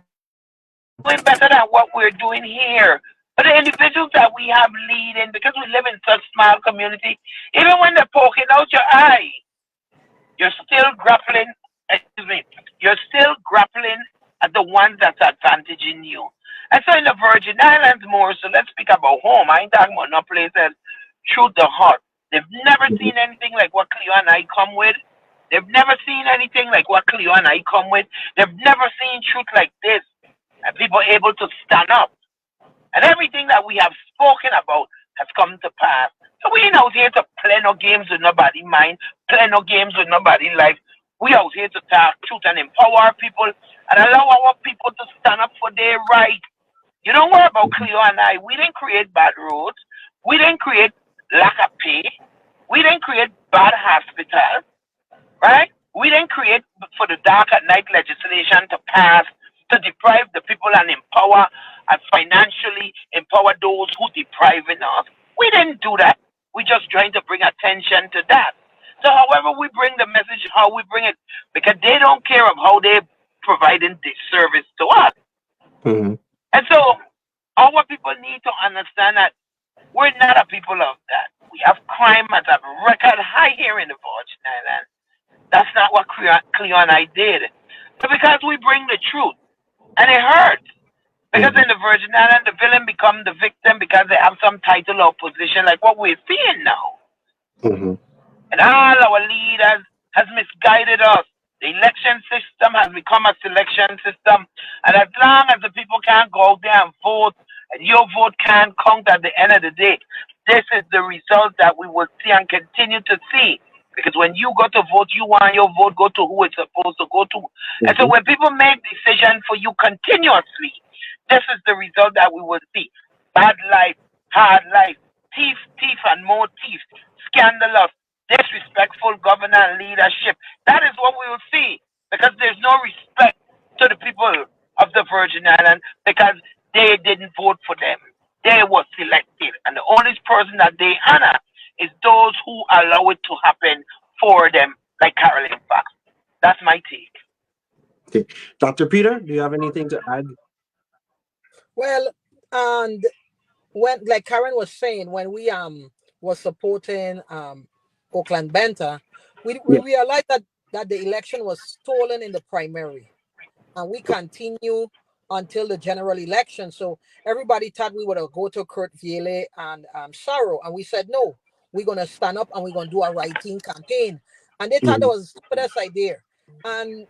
D: doing better than what we're doing here. But the individuals that we have leading, because we live in such small community, even when they're poking out your eye, you're still grappling at the ones that's advantaging you. And so in the Virgin Islands more, so let's speak about home. I ain't talking about no places through the heart. They've never seen anything like what Cleo and I come with. They've never seen anything like what Cleo and I come with. They've never seen truth like this. And people able to stand up. And everything that we have spoken about has come to pass. So we ain't out here to play no games with nobody's mind, play no games with nobody's life. We out here to talk truth and empower people and allow our people to stand up for their rights. You don't worry about Cleo and I. We didn't create bad roads. We didn't create lack of pay. We didn't create bad hospitals, right? We didn't create for the dark at night legislation to pass to deprive the people and empower and financially empower those who depriving us. We didn't do that. We're just trying to bring attention to that. So however we bring the message, how we bring it, because they don't care of how they're providing this service to us.
B: Mm-hmm.
D: And so our people need to understand that we're not a people of that. We have crime at a record high here in the Virgin Islands. That's not what Cleo and I did. But because we bring the truth, and it hurts. Because in the Virgin Islands, the villain become the victim because they have some title or position, like what we're seeing now.
B: Mm-hmm.
D: And all our leaders has misguided us. The election system has become a selection system. And as long as the people can't go out there and vote, and your vote can't count at the end of the day, this is the result that we will see and continue to see. Because when you go to vote, you want your vote go to who it's supposed to go to. And so when people make decisions for you continuously, this is the result that we will see. Bad life, hard life, thief and more thief, scandalous, disrespectful governor and leadership. That is what we will see because there's no respect to the people of the Virgin Islands because they didn't vote for them. They were selected. And the only person that they honor is those who allow it to happen for them, like Carolyn Fox. That's my take.
B: Okay. Dr. Peter, do you have anything to add?
C: Well, and when, like Karen was saying, when we was supporting Oakland Benta, we realized that the election was stolen in the primary, and we continue until the general election. So everybody thought we would go to Kurt Viele and Sorrow, and we said no, we're gonna stand up and we're gonna do a writing campaign. And they thought that was the stupidest idea. And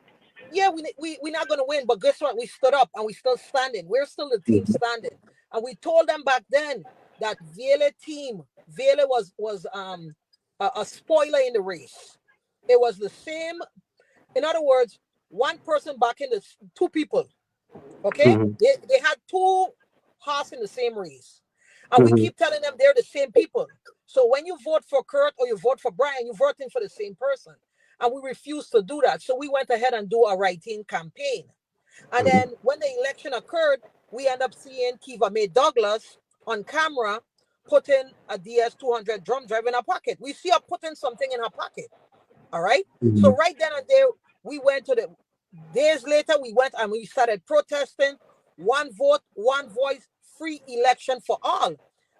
C: yeah, we're not gonna win, but guess what? We stood up and we still standing. We're still the team standing. And we told them back then that Viele was a spoiler in the race. It was the same. In other words, one person backing the two people. Okay, they had two horses in the same race, and we keep telling them they're the same people. So when you vote for Kurt or you vote for Brian, you're voting for the same person, and we refuse to do that. So we went ahead and do a write-in campaign, and then when the election occurred, we end up seeing Kiva Mae Douglas on camera putting a DS-200 drum drive in her pocket. We see her putting something in her pocket. All right. So right then and there, we went to the days later, we went and we started protesting. One vote, one voice, free election for all.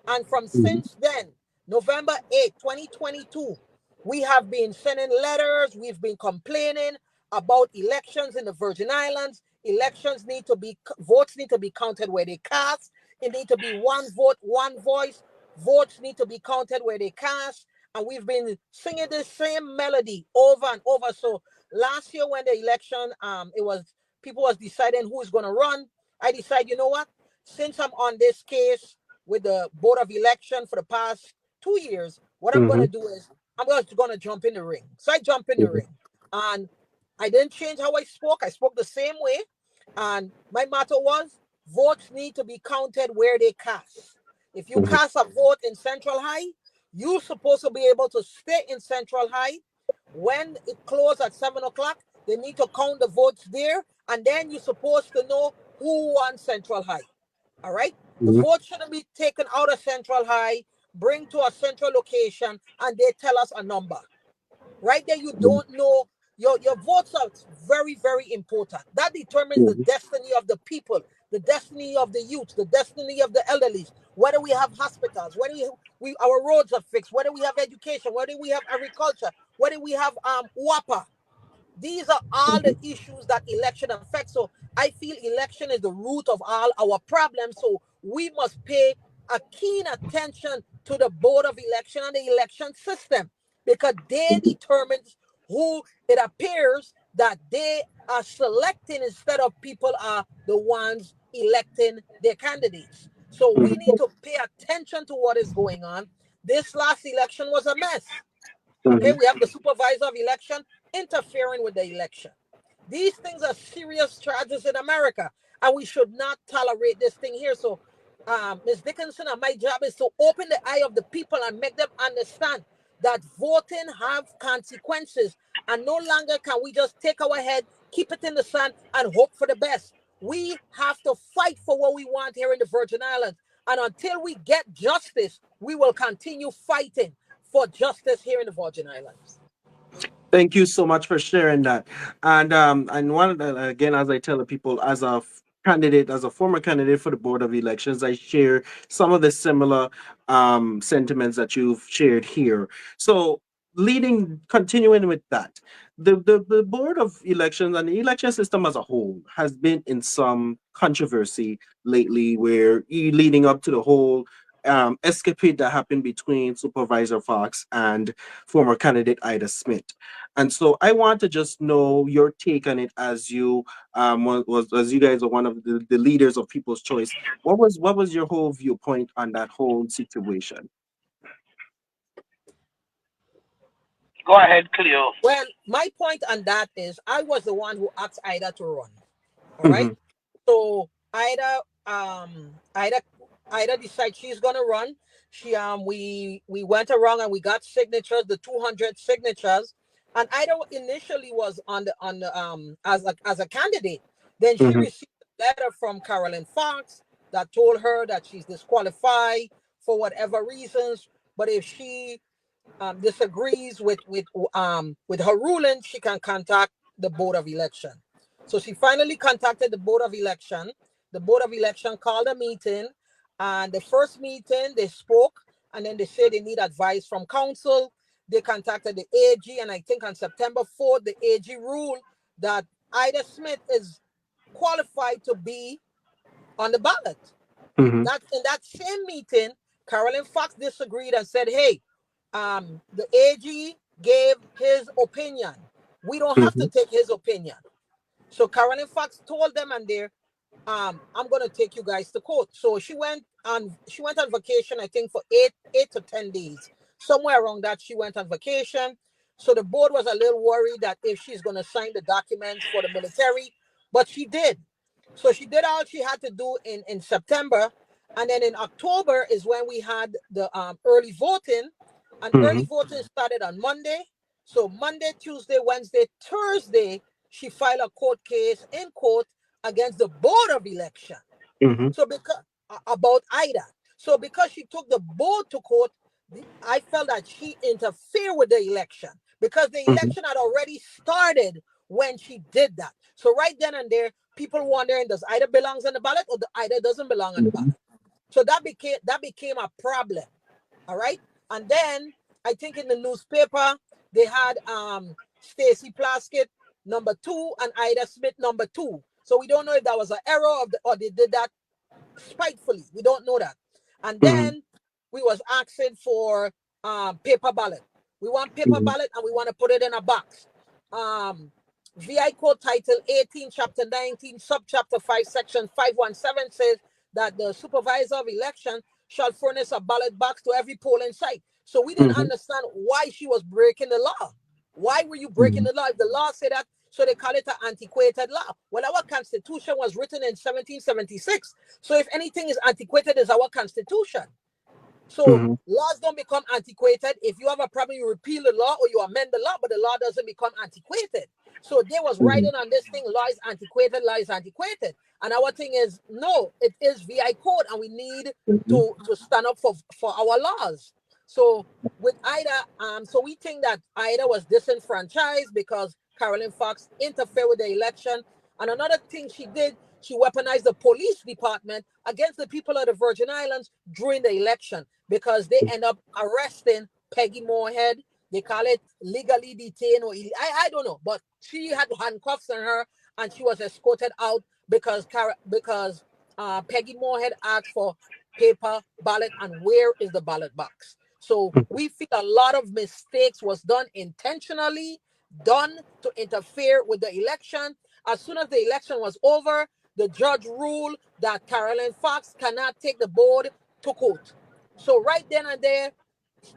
C: And from since then, November 8, 2022, we have been sending letters. We've been complaining about elections in the Virgin Islands. Votes need to be counted where they cast. It need to be one vote, one voice. Votes need to be counted where they cast. And we've been singing the same melody over and over. So last year when the election, people was deciding who's going to run. I decided, you know what? Since I'm on this case with the Board of Election for the past 2 years, what I'm going to do is I'm just going to jump in the ring. So I jump in the ring. And I didn't change how I spoke. I spoke the same way. And my motto was, votes need to be counted where they cast. If you cast a vote in Central High, you're supposed to be able to stay in Central High. When it closes at 7 o'clock, they need to count the votes there. And then you're supposed to know who won Central High. All right? The vote shouldn't be taken out of Central High, bring to a central location, and they tell us a number. Right there, you don't know. Your votes are very, very important. That determines the destiny of the people, the destiny of the youth, the destiny of the elderly. Whether we have hospitals, whether our roads are fixed, whether we have education, whether we have agriculture, whether we have WAPA. These are all the issues that election affects. So I feel election is the root of all our problems. So we must pay a keen attention to the Board of Election and the election system because they determine who it appears that they are selecting instead of people are the ones electing their candidates. So we need to pay attention to what is going on. This last election was a mess. Okay, we have the supervisor of election interfering with the election. These things are serious charges in America, and we should not tolerate this thing here. So, Ms. Dickenson, and my job is to open the eye of the people and make them understand that voting have consequences, and no longer can we just take our head, keep it in the sand, and hope for the best. We have to fight for what we want here in the Virgin Islands. And until we get justice, we will continue fighting for justice here in the Virgin Islands.
B: Thank you so much for sharing that. And one again, as I tell the people, as a candidate, as a former candidate for the Board of Elections, I share some of the similar sentiments that you've shared here. So continuing with that, the Board of Elections and the election system as a whole has been in some controversy lately, where leading up to the whole escapade that happened between Supervisor Fox and former candidate Ida Smith. And so I want to just know your take on it, as you as you guys are one of the leaders of People's Choice. What was your whole viewpoint on that whole situation?
D: Go ahead, Cleo.
C: Well, my point on that is I was the one who asked Ida to run. All right.
B: Mhm,
C: So Ida Ida decided she's gonna run. We went around and we got signatures, the 200 signatures. And Ida initially was on the as a candidate. Then she
B: mhm,
C: received a letter from Carolyn Fox that told her that she's disqualified for whatever reasons. But if she disagrees with her ruling, she can contact the Board of Election. So she finally contacted the Board of Election. The Board of Election called a meeting, and the first meeting they spoke, and then they said they need advice from council. They contacted the AG, and I think on September 4th, the AG ruled that Ida Smith is qualified to be on the ballot.
B: mhm,
C: That in that same meeting, Carolyn Fox disagreed and said, "Hey, the AG gave his opinion. We don't have to
B: mhm,
C: take his opinion." So Carolyn Fox told them, and there, I'm gonna take you guys to court. So she went on vacation, I think for 8 to 10 days, somewhere around that. She went on vacation. So the board was a little worried that if she's gonna sign the documents for the military, but she did. So she did all she had to do in September. And then in October is when we had the early voting. And early
B: mhm,
C: voting started on Monday. So Monday, Tuesday, Wednesday, Thursday, she filed a court case in court against the Board of Election.
B: mhm,
C: So because about Ida. So because she took the board to court, I felt that she interfered with the election because the
B: mhm,
C: election had already started when she did that. So right then and there, people wondering, does Ida belongs on the ballot or the Ida doesn't belong on the
B: mhm,
C: ballot? So that became a problem. All right. And then I think in the newspaper they had Stacy Plaskett number 2 and Ida Smith number 2. So we don't know if that was an error or they did that spitefully. We don't know that. And
B: mhm,
C: then we was asking for paper ballot. We want paper
B: mhm,
C: ballot and we want to put it in a box. Um, VI Code Title 18, Chapter 19, Subchapter 5, Section 517 says that the supervisor of election shall furnish a ballot box to every polling site. So we didn't
B: mhm,
C: understand why she was breaking the law. Why were you breaking
B: mhm,
C: the law? If the law said that, so they call it an antiquated law. Well, our constitution was written in 1776. So if anything is antiquated, is our constitution. So
B: mhm,
C: laws don't become antiquated. If you have a problem, you repeal the law or you amend the law, but the law doesn't become antiquated. So they was
B: mhm,
C: writing on this thing, law is antiquated, law is antiquated. And our thing is, no, it is VI code, and we need
B: mhm,
C: to stand up for our laws. So with Ida, so we think that Ida was disenfranchised because Carolyn Fox interfered with the election. And another thing she did, she weaponized the police department against the people of the Virgin Islands during the election because they end up arresting Peggy Moorhead. They call it legally detained or I don't know, but she had handcuffs on her and she was escorted out because Peggy Moorhead asked for paper ballot and where is the ballot box. So we feel a lot of mistakes was done intentionally, done to interfere with the election. As soon as the election was over, the judge ruled that Carolyn Fox cannot take the board to court. So right then and there,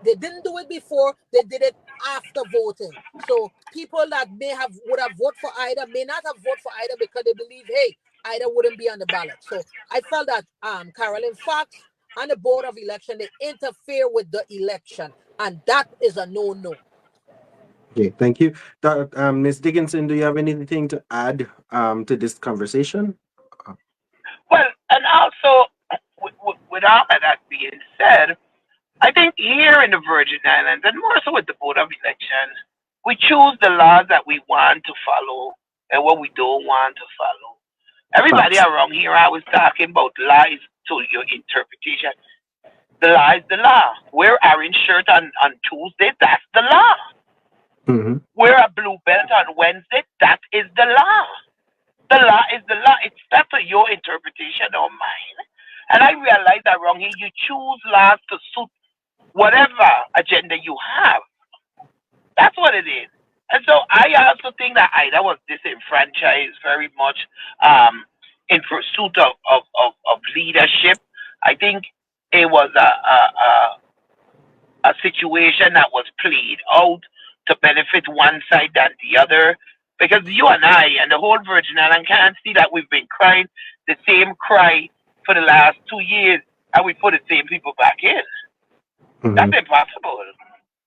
C: they didn't do it before, they did it after voting. So people that would have voted for Ida may not have voted for Ida because they believe, hey, Ida wouldn't be on the ballot. So I felt that Carolyn Fox and the Board of Election, they interfere with the election. And that is a no-no.
B: Okay, thank you. Ms. Dickinson, do you have anything to add to this conversation? Uh,
D: Well, and also with all of that being said, I think here in the Virgin Islands, and more so with the Board of Elections, we choose the laws that we want to follow and what we don't want to follow. Everybody
B: Facts.
D: around here, I was talking about lies to your interpretation. The law is the law. Wear orange shirt on Tuesday, that's the law.
B: Mm-hmm.
D: Wear a blue belt on Wednesday, that is the law. The law is the law. It's up to your interpretation or mine. And I realize that wrong here. You choose laws to suit whatever agenda you have. That's what it is. And so I also think that Ida was disenfranchised very much in pursuit of leadership. I think it was a situation that was played out to benefit one side than the other. Because you and I and the whole Virgin Island can't see that we've been crying the same cry for the last 2 years and we put the same people back in.
B: Mm-hmm.
D: That's impossible.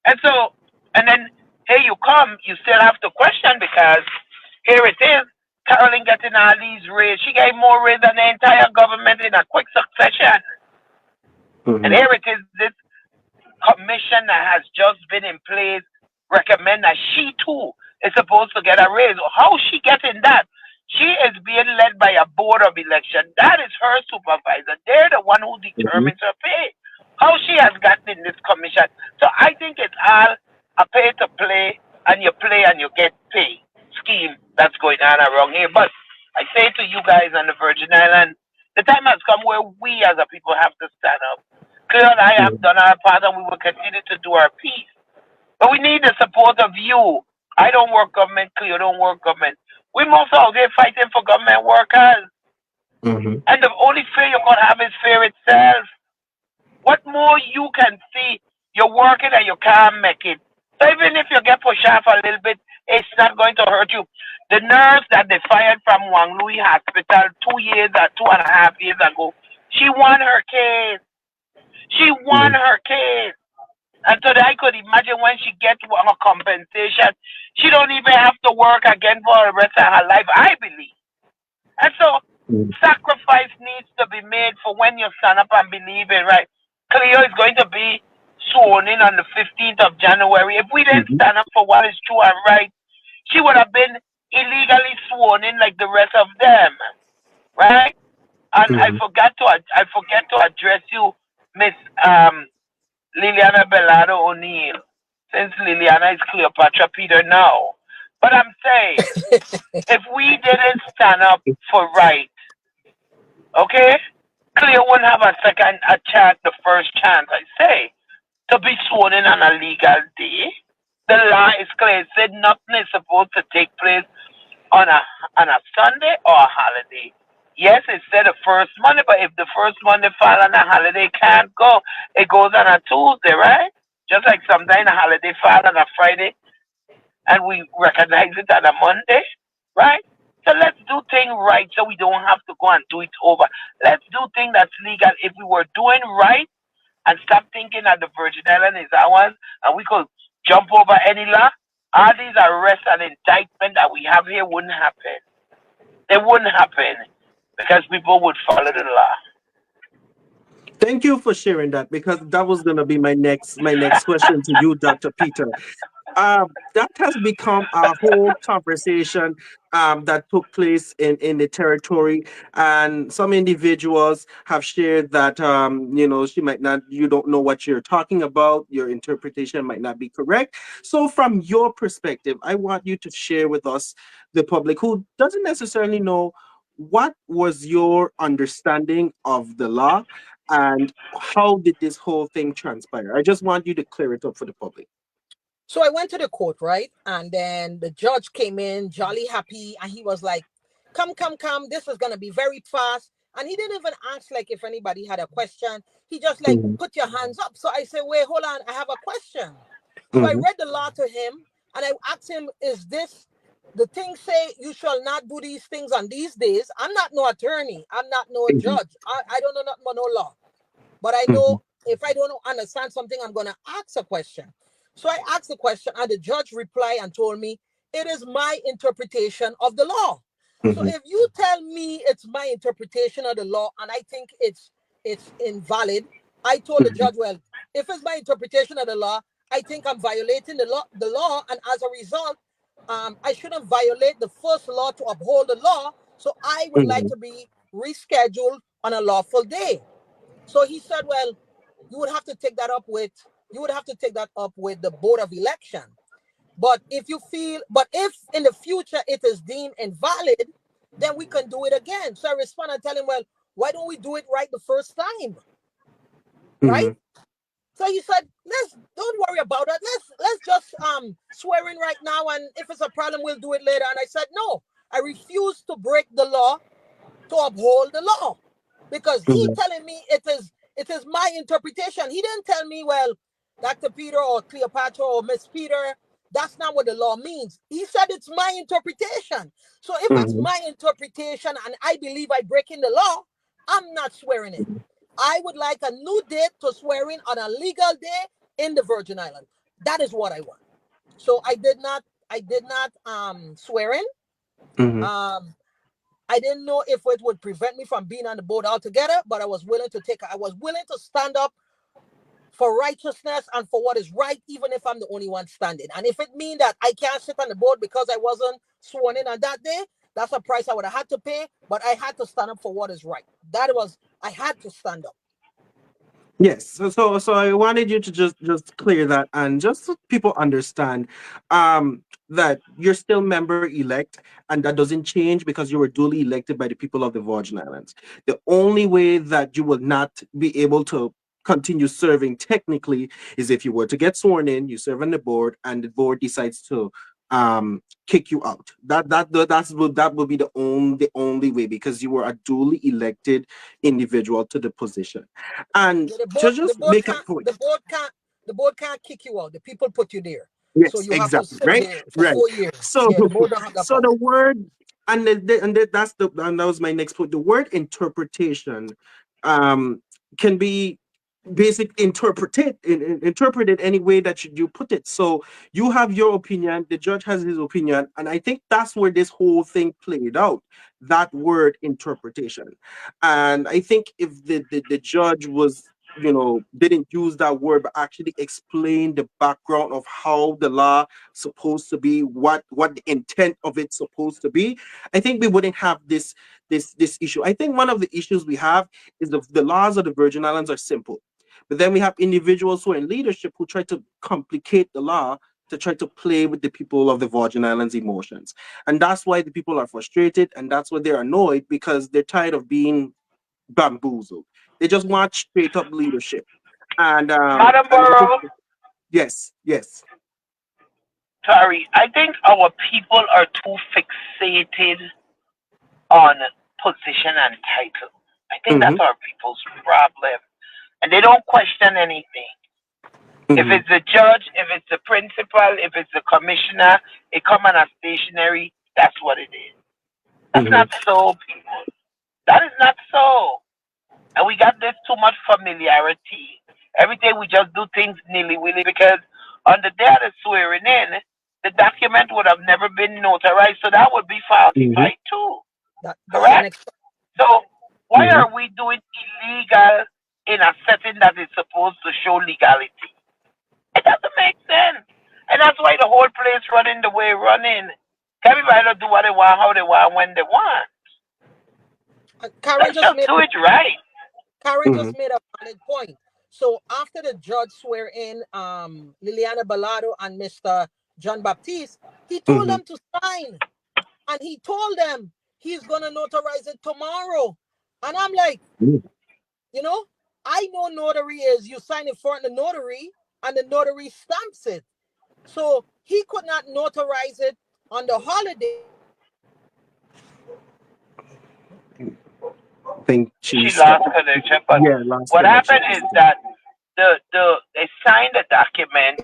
D: And so, and then here you come, you still have to question because here it is, Caroline getting all these raises. She gave more raises than the entire government in a quick succession.
B: Mm-hmm.
D: And here it is, this commission that has just been in place recommend that she too is supposed to get a raise. How she getting that? She is being led by a board of election. That is her supervisor. They're the one who determines her pay. How she has gotten in this commission. So I think it's all a pay to play and you get pay scheme that's going on around here. But I say to you guys on the Virgin Island, the time has come where we as a people have to stand up. Cleo and I have done our part and we will continue to do our piece. But we need the support of you. I don't work government, Cleo don't work government. We most out there fighting for government workers.
B: Mm-hmm.
D: And the only fear you're going to have is fear itself. What more you can see, you're working and you can't make it. So even if you get pushed off a little bit, it's not going to hurt you. The nurse that they fired from Wang Louis Hospital 2.5 years ago, she won her case. She won her case. And so I could imagine when she gets her compensation, she don't even have to work again for the rest of her life, I believe. And so sacrifice needs to be made for when you stand up and believe it, right? Cleo is going to be sworn in on the 15th of January. If we didn't stand up for what is true and right, she would have been illegally sworn in like the rest of them, right? And I forget to address you, Miss Liliana Bellardo O'Neill, since Liliana is Cleopatra Peter now. But I'm saying, if we didn't stand up for right, okay, Cleo wouldn't have a chance, the first chance, I say, to be sworn in on a legal day. The law is clear. It said nothing is supposed to take place on a Sunday or a holiday. Yes, it said the first Monday, but if the first Monday fall on a holiday, it can't go. It goes on a Tuesday, right? Just like sometimes a holiday fall on a Friday, and we recognize it on a Monday, right? So let's do things right so we don't have to go and do it over. Let's do things that's legal. If we were doing right and stop thinking that the Virgin Island is ours and we could jump over any law, all these arrests and indictment that we have here wouldn't happen. They wouldn't happen because people would follow the law.
B: Thank you for sharing that, because that was going to be my next question to you, Dr. Peter. That has become a whole conversation that took place in the territory, and some individuals have shared that she might not, you don't know what you're talking about, your interpretation might not be correct. So from your perspective, I want you to share with us, the public who doesn't necessarily know, what was your understanding of the law and how did this whole thing transpire? I just want you to clear it up for the public.
C: So I went to the court, right? And then the judge came in, jolly happy, and he was like, come, this is going to be very fast. And he didn't even ask, like, if anybody had a question. He just, like, put your hands up. So I said, wait, hold on, I have a question. So I read the law to him, and I asked him, is this, the thing say you shall not do these things on these days? I'm not no attorney. I'm not no judge. I don't know nothing about no law. But I know if I don't understand something, I'm going to ask a question. So I asked the question, and the judge replied and told me, it is my interpretation of the law. So if you tell me it's my interpretation of the law, and I think it's it's invalid. I told the judge, well, if it's my interpretation of the law, I think I'm violating the law, and as a result, I shouldn't violate the first law to uphold the law. So I would like to be rescheduled on a lawful day. So he said, well, you would have to take that up with the Board of Election. But if in the future it is deemed invalid, then we can do it again. So I respond and tell him, well, why don't we do it right the first time? Right? So he said, don't worry about it. Let's just swear in right now, and if it's a problem, we'll do it later. And I said, no, I refuse to break the law to uphold the law, because he telling me it is my interpretation. He didn't tell me, well, Dr. Peter or Cleopatra or Miss Peter, that's not what the law means. He said it's my interpretation. So if it's my interpretation and I believe I breaking the law, I'm not swearing in. I would like a new date to swear in on a legal day in the Virgin Islands. That is what I want. So I did not swear in. I didn't know if it would prevent me from being on the board altogether, but I was willing to stand up for righteousness and for what is right, even if I'm the only one standing. And if it means that I can't sit on the board because I wasn't sworn in on that day, that's a price I would have had to pay, but I had to stand up for what is right. I had to stand up.
B: Yes, so I wanted you to just clear that, and just so people understand that you're still member elect, and that doesn't change because you were duly elected by the people of the Virgin Islands. The only way that you will not be able to continue serving technically is if you were to get sworn in, you serve on the board, and the board decides to kick you out. That will be the only way, because you were a duly elected individual to the position. And
C: The
B: to
C: board, the
B: just
C: board
B: make a
C: can't,
B: point.
C: the board can't kick you out. The people put you there. So
B: Yes,
C: you have to
B: exactly.
C: sit
B: Right,
C: there for
B: right.
C: 4 years.
B: So
C: Yeah, the board don't have that
B: so
C: power.
B: the word, and that was my next point. The word interpretation can be interpreted any way that you put it. So you have your opinion, the judge has his opinion, and I think that's where this whole thing played out, that word interpretation. And I think if the judge was, didn't use that word, but actually explain the background of how the law supposed to be, what the intent of it's supposed to be, I think we wouldn't have this issue. I think one of the issues we have is the laws of the Virgin Islands are simple. But then we have individuals who are in leadership who try to complicate the law to try to play with the people of the Virgin Islands' emotions. And that's why the people are frustrated, and that's why they're annoyed, because they're tired of being bamboozled. They just want straight up leadership. And
D: Mardenborough,
B: yes.
D: sorry, I think our people are too fixated on position and title. I think that's our people's problem. And they don't question anything. If it's the judge, if it's the principal, if it's the commissioner, it come on a stationary, that's what it is. That's not so, people. That is not so. And we got this too much familiarity. Every day we just do things nilly-willy, because on the day of the swearing in, the document would have never been notarized, so that would be falsified too. Correct? So why are we doing illegal in a setting that is supposed to show legality? It doesn't make sense. And that's why the whole place running the way running. Everybody don't do what they want, how they want, when they want.
C: Karen
D: just do it right.
C: Karen just made a valid point. So after the judge swear in Liliana Balado and Mr. John Baptiste, he told them to sign. And he told them he's going to notarize it tomorrow. And I'm like, I know notary is you sign it for the notary and the notary stamps it. So he could not notarize it on the holiday.
B: I think
D: she lost connection. But what happened is that they signed the document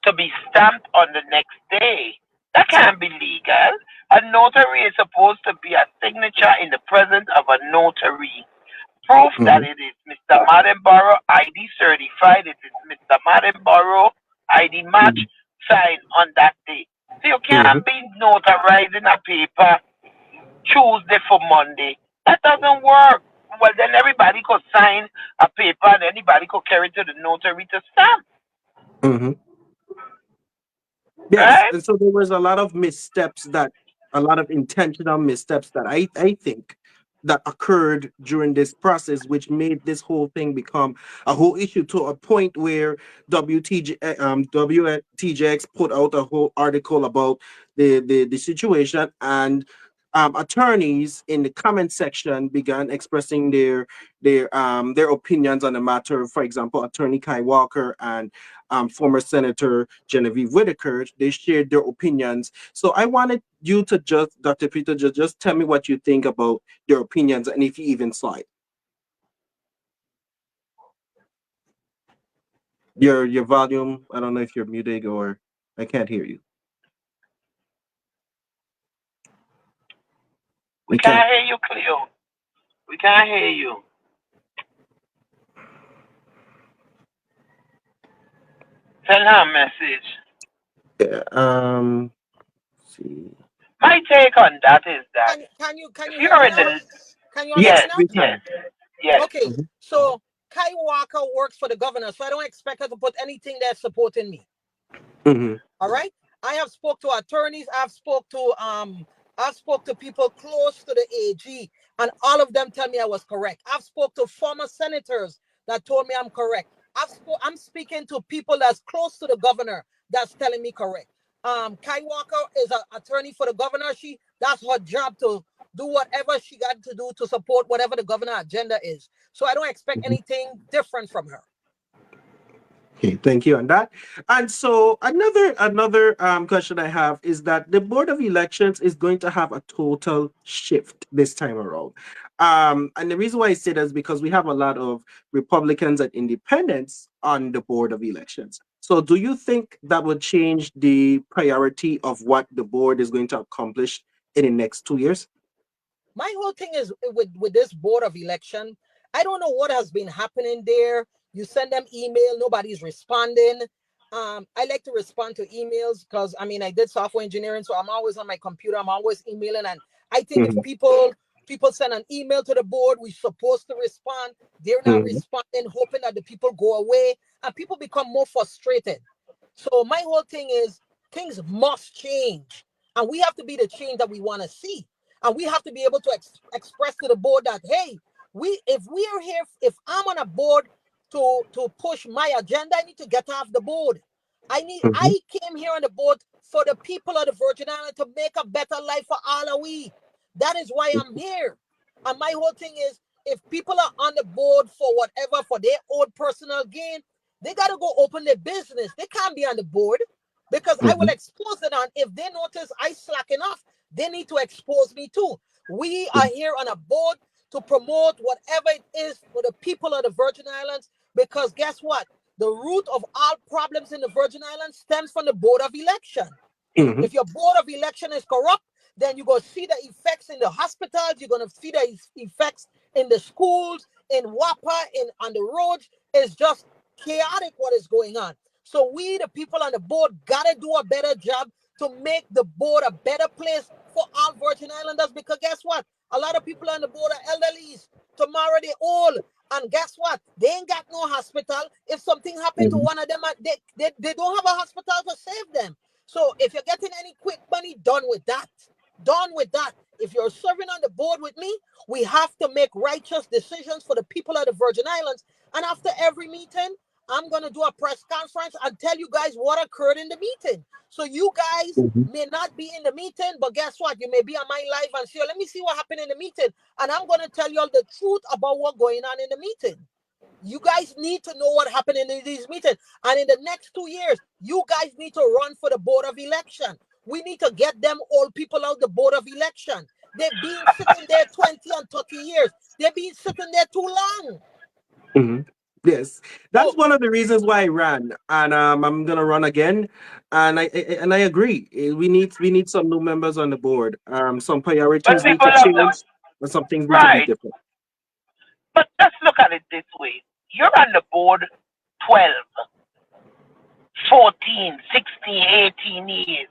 D: to be stamped on the next day. That can't be legal. A notary is supposed to be a signature in the presence of a notary. Proof that it is Mr. Mardenborough ID certified. It is Mr. Mardenborough ID match signed on that day. So you can't be notarizing a paper Tuesday for Monday. That doesn't work. well, then everybody could sign a paper and anybody could carry it to the notary to stamp,
B: Hmm. Yes,
D: right?
B: and so there was a lot of missteps that, a lot of intentional missteps that I think that occurred during this process, which made this whole thing become a whole issue to a point where WTJX put out a whole article about the situation, and attorneys in the comment section began expressing their opinions on the matter. For example, Attorney Kai Walker and former Senator Genevieve Whitaker, they shared their opinions. So I wanted you to just, Dr. Peter, just tell me what you think about their opinions and if you even saw it. Your volume, I don't know if you're muted or I can't hear you.
D: We
B: We can't.
D: can't hear you, Cleo. We can't hear you. Send her a message.
B: Yeah, let's see.
D: My take on that is that
C: Can
D: if
C: you hear
D: you're
C: me
D: in
C: now?
D: the
C: Can you hear
B: Yes,
C: me
D: yes,
C: now?
B: we
D: yes,
B: can.
D: yes.
C: Okay,
B: Mhm.
C: so Kai Walker works for the governor, so I don't expect her to put anything that's supporting me.
B: Mhm.
C: All right. I have spoke to attorneys. I've spoke to people close to the AG, and all of them tell me I was correct. I've spoke to former senators that told me I'm correct. I'm speaking to people that's close to the governor that's telling me correct. Kai Walker is an attorney for the governor. That's her job to do whatever she got to do to support whatever the governor agenda is. So I don't expect
B: Mhm.
C: anything different from her.
B: Okay, thank you on that. And so another question I have is that the Board of Elections is going to have a total shift this time around. And the reason why I say that is because we have a lot of Republicans and independents on the Board of Elections. So do you think that would change the priority of what the board is going to accomplish in the next 2 years?
C: My whole thing is with this board of election. I don't know what has been happening there. You send them email, nobody's responding. I like to respond to emails because I mean I did software engineering, so I'm always on my computer. I'm always emailing, and I think if
B: Mhm.
C: people send an email to the board, we're supposed to respond. They're not
B: Mhm.
C: responding, hoping that the people go away, and people become more frustrated. So my whole thing is things must change, and we have to be the change that we want to see, and we have to be able to express to the board that hey, we if we are here, if I'm on a board to push my agenda, I need to get off the board.
B: Mhm.
C: I came here on the board for the people of the Virgin Islands to make a better life for all of we. That is why I'm here. And my whole thing is if people are on the board for whatever, for their own personal gain, they got to go open their business. They can't be on the board because I will
B: Mhm.
C: expose it. And if they notice I slacking off, they need to expose me too. We are here on a board to promote whatever it is for the people of the Virgin Islands because guess what? The root of all problems in the Virgin Islands stems from the board of election.
B: Mhm.
C: If your board of election is corrupt, then you're going to see the effects in the hospitals. You're going to see the effects in the schools, in WAPA, on the roads. It's just chaotic what is going on. So we, the people on the board, got to do a better job to make the board a better place for all Virgin Islanders. Because guess what? A lot of people on the board are elderlies. Tomorrow they old. And guess what? They ain't got no hospital. If something happened to
B: Mhm.
C: one of them, they don't have a hospital to save them. So if you're getting any quick money, done with that. Done with that. If you're serving on the board with me, we have to make righteous decisions for the people of the Virgin Islands. And after every meeting, I'm going to do a press conference and tell you guys what occurred in the meeting. So you guys
B: Mhm.
C: may not be in the meeting, but guess what? You may be on my live and say, let me see what happened in the meeting. And I'm going to tell you all the truth about what's going on in the meeting. You guys need to know what happened in these meetings. And in the next 2 years, you guys need to run for the board of election. We need to get them old people out the board of election. They've been sitting there 20 and 30 years. They've been sitting there too long.
B: Mhm. Yes, that's
C: So
B: one of the reasons why I ran, and I'm gonna run again. And I agree. We need some new members on the board. Some
D: But
B: priorities need
D: people
B: to
D: have to,
B: change, and some things need to be
D: right.
B: different.
D: But let's look at it this way. You're on the board 12, 14, 16, 18 years,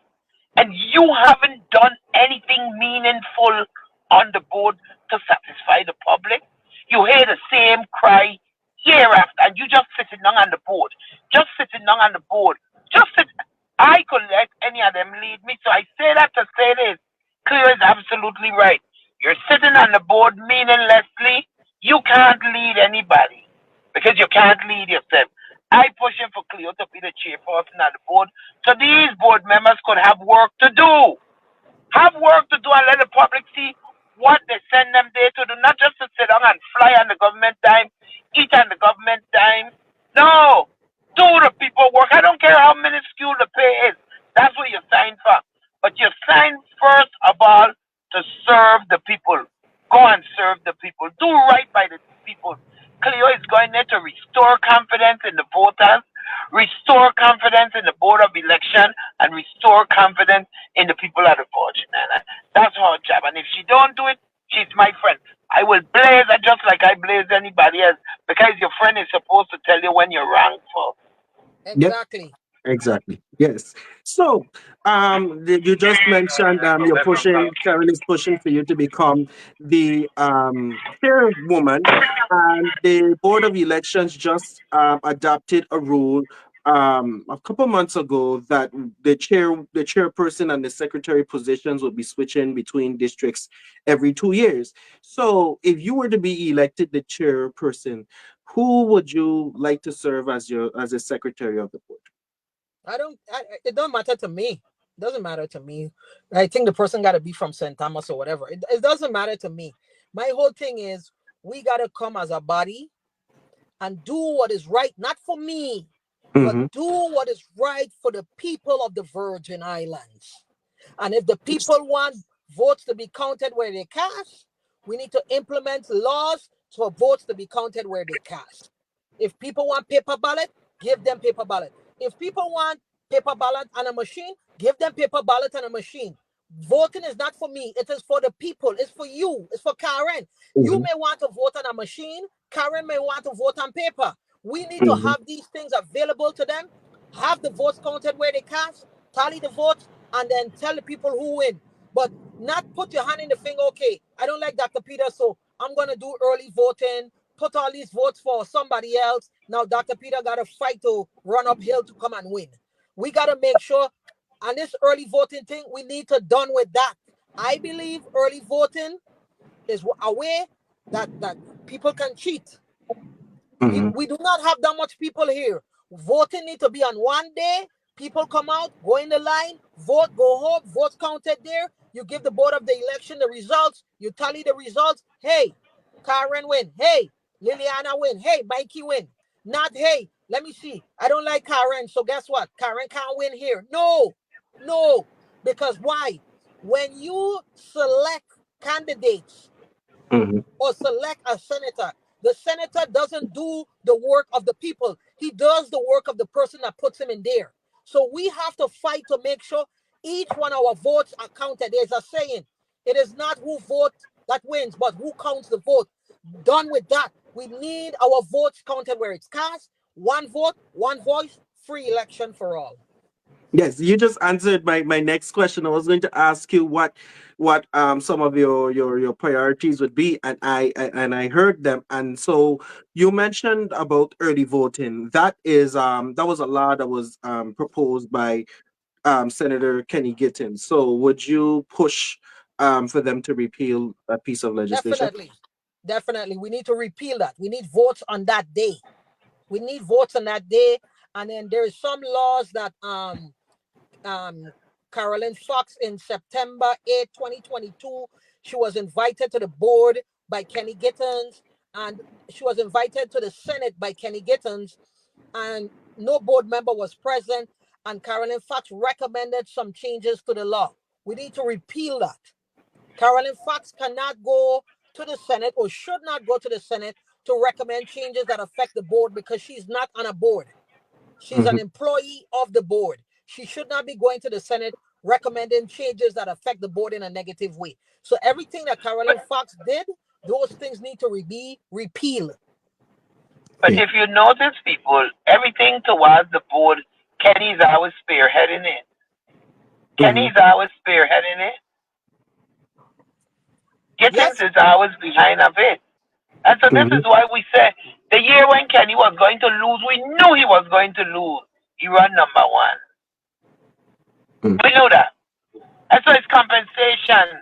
D: and you haven't done anything meaningful on the board to satisfy the public. You hear the same cry year after, and you just sitting down on the board. Just sitting down on the board. Just sit. I could let any of them lead me. So I say that to say this. Clear is absolutely right. You're sitting on the board meaninglessly. You can't lead anybody because you can't lead yourself. I pushing for Cleo to be the chairperson of the board so these board members could have work to do. Have work to do and let the public see what they send them there to do, not just to sit down and fly on the government dime, eat on the government dime. No, do the people work. I don't care how minuscule the pay is. That's what you sign for. But you sign first of all to serve the people. Go and serve the people. Do right by the people. Cleo is going there to restore confidence in the voters, restore confidence in the board of election, and restore confidence in the people of the Virgin Islands. That's her job. And if she don't do it, she's my friend. I will blaze her just like I blaze anybody else because your friend is supposed to tell you when you're wrong for.
B: Yep.
C: Exactly.
B: Exactly. Yes. So, you just mentioned Karen is pushing for you to become the chairwoman, and the Board of Elections just adopted a rule a couple months ago that the chairperson and the secretary positions will be switching between districts every 2 years. So, if you were to be elected the chairperson, who would you like to serve as a secretary of the board?
C: It don't matter to me. It doesn't matter to me. I think the person got to be from St. Thomas or whatever. It doesn't matter to me. My whole thing is we got to come as a body and do what is right, not for me, but
B: Mm-hmm.
C: do what is right for the people of the Virgin Islands. And if the people want votes to be counted where they cast, we need to implement laws for votes to be counted where they cast. If people want paper ballot, give them paper ballot. If people want paper ballot and a machine, give them paper ballot and a machine. Voting is not for me. It is for the people. It's for you. It's for Karen. You
B: Mm-hmm.
C: may want to vote on a machine. Karen may want to vote on paper. We need to
B: Mm-hmm.
C: have these things available to them, have the votes counted where they cast, tally the votes, and then tell the people who win. But not put your hand in the finger, okay, I don't like Dr. Peter, so I'm going to do early voting, put all these votes for somebody else. Now Dr. Peter got to fight to run uphill to come and win. We got to make sure, on this early voting thing, we need to done with that. I believe early voting is a way that people can cheat.
B: Mm-hmm.
C: We do not have that much people here. Voting need to be on one day. People come out, go in the line, vote, go home, votes counted there. You give the board of the election the results. You tally the results. Hey, Karen win. Hey, Liliana win. Hey, Mikey win. Not, hey, let me see. I don't like Karen, so guess what? Karen can't win here. No, no. Because why? When you select candidates
B: Mm-hmm.
C: or select a senator, the senator doesn't do the work of the people. He does the work of the person that puts him in there. So we have to fight to make sure each one of our votes are counted. There's a saying, it is not who votes that wins, but who counts the vote. Done with that. We need our votes counted where it's cast. One vote, one voice, free election for all.
B: Yes, you just answered my next question. I was going to ask you what some of your priorities would be, and I heard them. And so you mentioned about early voting. That was a law that was proposed by Senator Kenny Gittins. So would you push for them to repeal that piece of legislation?
C: Definitely. Definitely. We need to repeal that. We need votes on that day. We need votes on that day. And then there is some laws that um, Carolyn Fox in September 8th, 2022. She was invited to the board by Kenny Gittins, and she was invited to the Senate by Kenny Gittins, and no board member was present. And Carolyn Fox recommended some changes to the law. We need to repeal that. Carolyn Fox cannot go to the Senate or should not go to the Senate to recommend changes that affect the board because she's not on a board. She's
B: Mm-hmm.
C: an employee of the board. She should not be going to the Senate recommending changes that affect the board in a negative way. So everything that Carolyn Fox did, those things need to be repealed.
D: But
B: Okay.
D: if you notice, people, everything towards the board, Kenny's always spearheading it.
B: Mm-hmm.
D: Kenny's always spearheading it. Gittins
C: Yes,
D: is always behind of it. And so this is why we say the year when Kenny was going to lose, we knew he was going to lose. He ran number one. We knew that. And so it's compensation.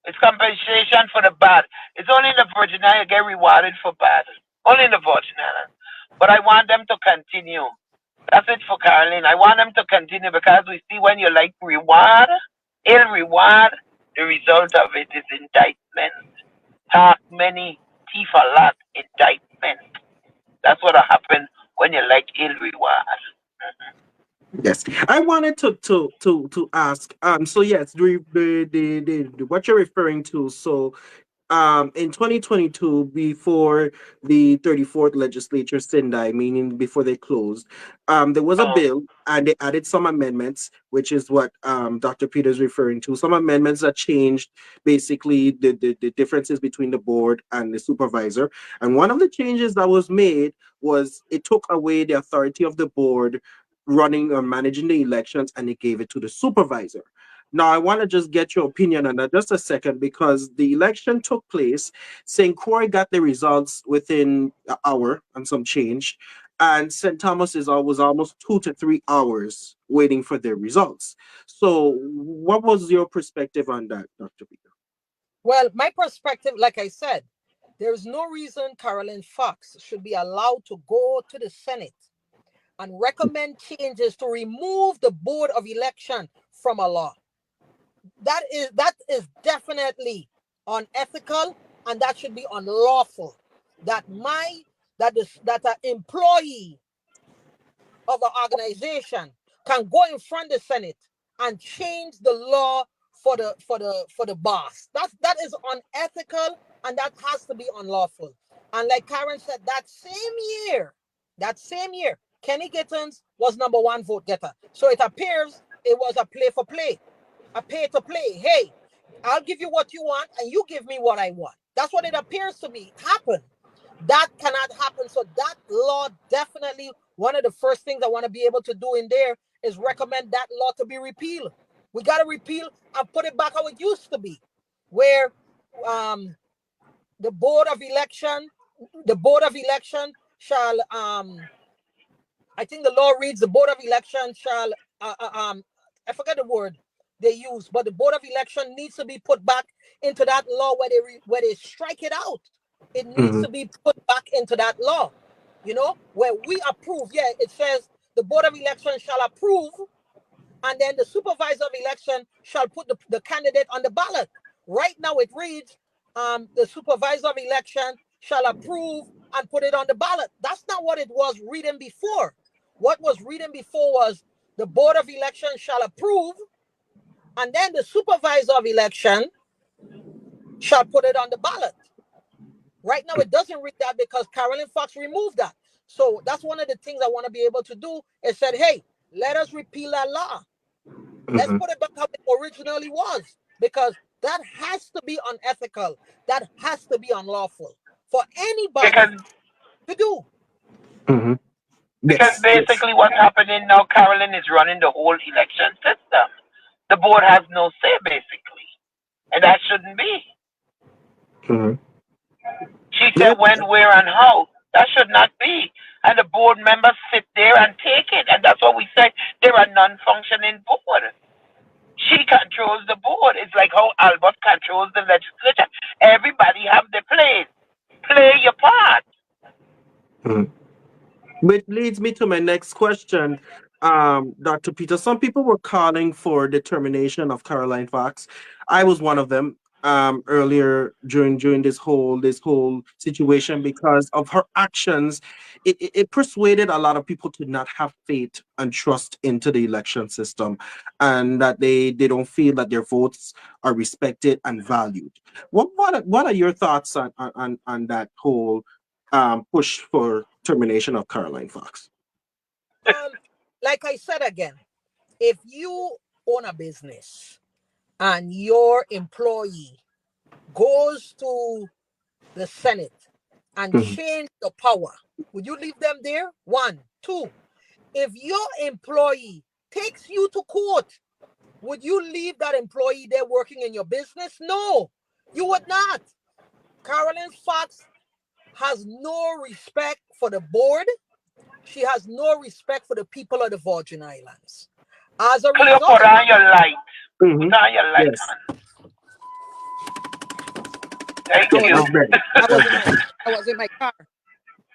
D: It's compensation for the bad. It's only in the Virgin Islands you get rewarded for bad. Only in the Virgin Islands. But I want them to continue. That's it for Caroline. I want them to continue because we see when you like reward, ill reward, the result of it is indictment. Talk many, thief a lot, indictment. That's what happened when you like ill reward.
B: Yes, I wanted to ask. So yes, what you're referring to. So in 2022, before the 34th legislature Sindai, meaning before they closed, there was a
D: Oh,
B: bill and they added some amendments, which is what Dr. Peter is referring to. Some amendments that changed basically the differences between the board and the supervisor. And one of the changes that was made was it took away the authority of the board running or managing the elections and it gave it to the supervisor. Now, I want to just get your opinion on that just a second because the election took place. St. Croix got the results within an hour and some change, and St. Thomas was almost 2 to 3 hours waiting for their results. So, what was your perspective on that, Dr. Peter?
C: Well, my perspective, like I said, there's no reason Caroline Fox should be allowed to go to the Senate and recommend changes to remove the Board of Election from a law. That is definitely unethical and that should be unlawful. That an employee of an organization can go in front of the Senate and change the law for the boss. That is unethical and that has to be unlawful. And like Karen said, that same year, Kenny Gittins was number one vote getter. So it appears it was a play for play, a pay to play. Hey, I'll give you what you want and you give me what I want. That's what it appears to be happened. That cannot happen. So that law definitely, one of the first things I want to be able to do in there is recommend that law to be repealed. We got to repeal and put it back how it used to be, where the board of election, shall I think the law reads the board of election shall I forget the word they use, but the board of election needs to be put back into that law where they strike it out. It needs to be put back into that law, where we approve. Yeah, it says the board of election shall approve, and then the supervisor of election shall put the candidate on the ballot. Right now it reads the supervisor of election shall approve and put it on the ballot. That's not what it was reading before. What was reading before was the board of election shall approve, and then the supervisor of election shall put it on the ballot. Right now, it doesn't read that because Caroline Fox removed that. So that's one of the things I want to be able to do is said, hey, let us repeal that law. Let's put it back how it originally was, because that has to be unethical. That has to be unlawful for
D: because
C: anybody to do.
D: because
B: Yes, yes.
D: basically what's happening now, Carolyn is running the whole election system. The board has no say basically, and that shouldn't be. She said
B: Yep.
D: when, where, and how. That should not be. And the board members sit there and take it, and that's what we said. They're a non-functioning board. She controls the board. It's like how Albert controls the legislature. Everybody have the place. Play your part.
B: Which leads me to my next question, Dr. Peter. Some people were calling for the termination of Caroline Fox. I was one of them earlier during this whole situation because of her actions. It persuaded a lot of people to not have faith and trust into the election system, and that they don't feel that their votes are respected and valued. What are your thoughts on that whole push for termination of Caroline Fox?
C: Um, like I said again, if you own a business and your employee goes to the Senate and
B: Mhm.
C: change the power, would you leave them there? One. Two, if your employee takes you to court, would you leave that employee there working in your business? No, you would not. Carolyn Fox has no respect for the board. She has no respect for the people of the Virgin Islands. As a
D: Cleo,
C: result,
D: put on your light.
B: Mm-hmm.
D: Put on your light
B: Yes.
D: on. Thank
C: I was
D: you.
B: That's better.
C: I was
B: That's
C: in my
B: better.
C: I was in my car.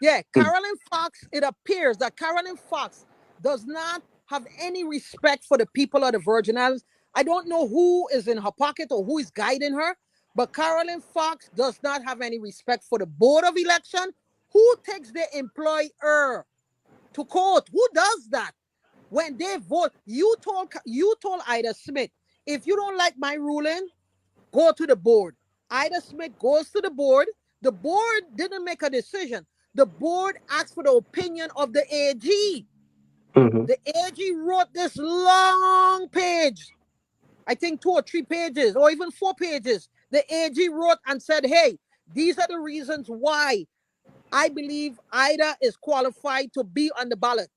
C: Yeah, Carolyn Fox, it appears that Carolyn Fox does not have any respect for the people of the Virgin Islands. I don't know who is in her pocket or who is guiding her, but Carolyn Fox does not have any respect for the Board of Election. Who takes their employer to court? Who does that? When they vote, you told Ida Smith, if you don't like my ruling, go to the board. Ida Smith goes to the board. The board didn't make a decision. The board asked for the opinion of the AG.
B: Mm-hmm.
C: The AG wrote this long page, I think 2 or 3 pages, or even 4 pages. The AG wrote and said, hey, these are the reasons why I believe Ida is qualified to be on the ballot.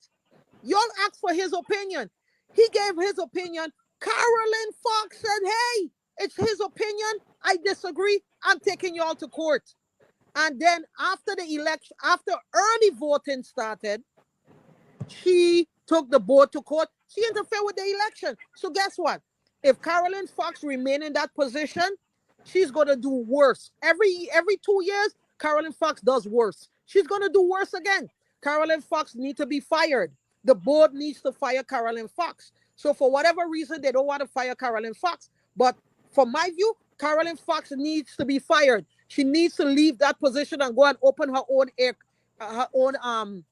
C: Y'all asked for his opinion. He gave his opinion. Carolyn Fox said, hey, it's his opinion. I disagree. I'm taking y'all to court. And then after the election, after early voting started, she took the board to court. She interfered with the election. So guess what? If Carolyn Fox remain in that position, she's gonna do worse. Every 2 years, Carolyn Fox does worse. She's gonna do worse again. Carolyn Fox needs to be fired. The board needs to fire Carolyn Fox. So for whatever reason, they don't want to fire Carolyn Fox. But from my view, Carolyn Fox needs to be fired. She needs to leave that position and go and open her own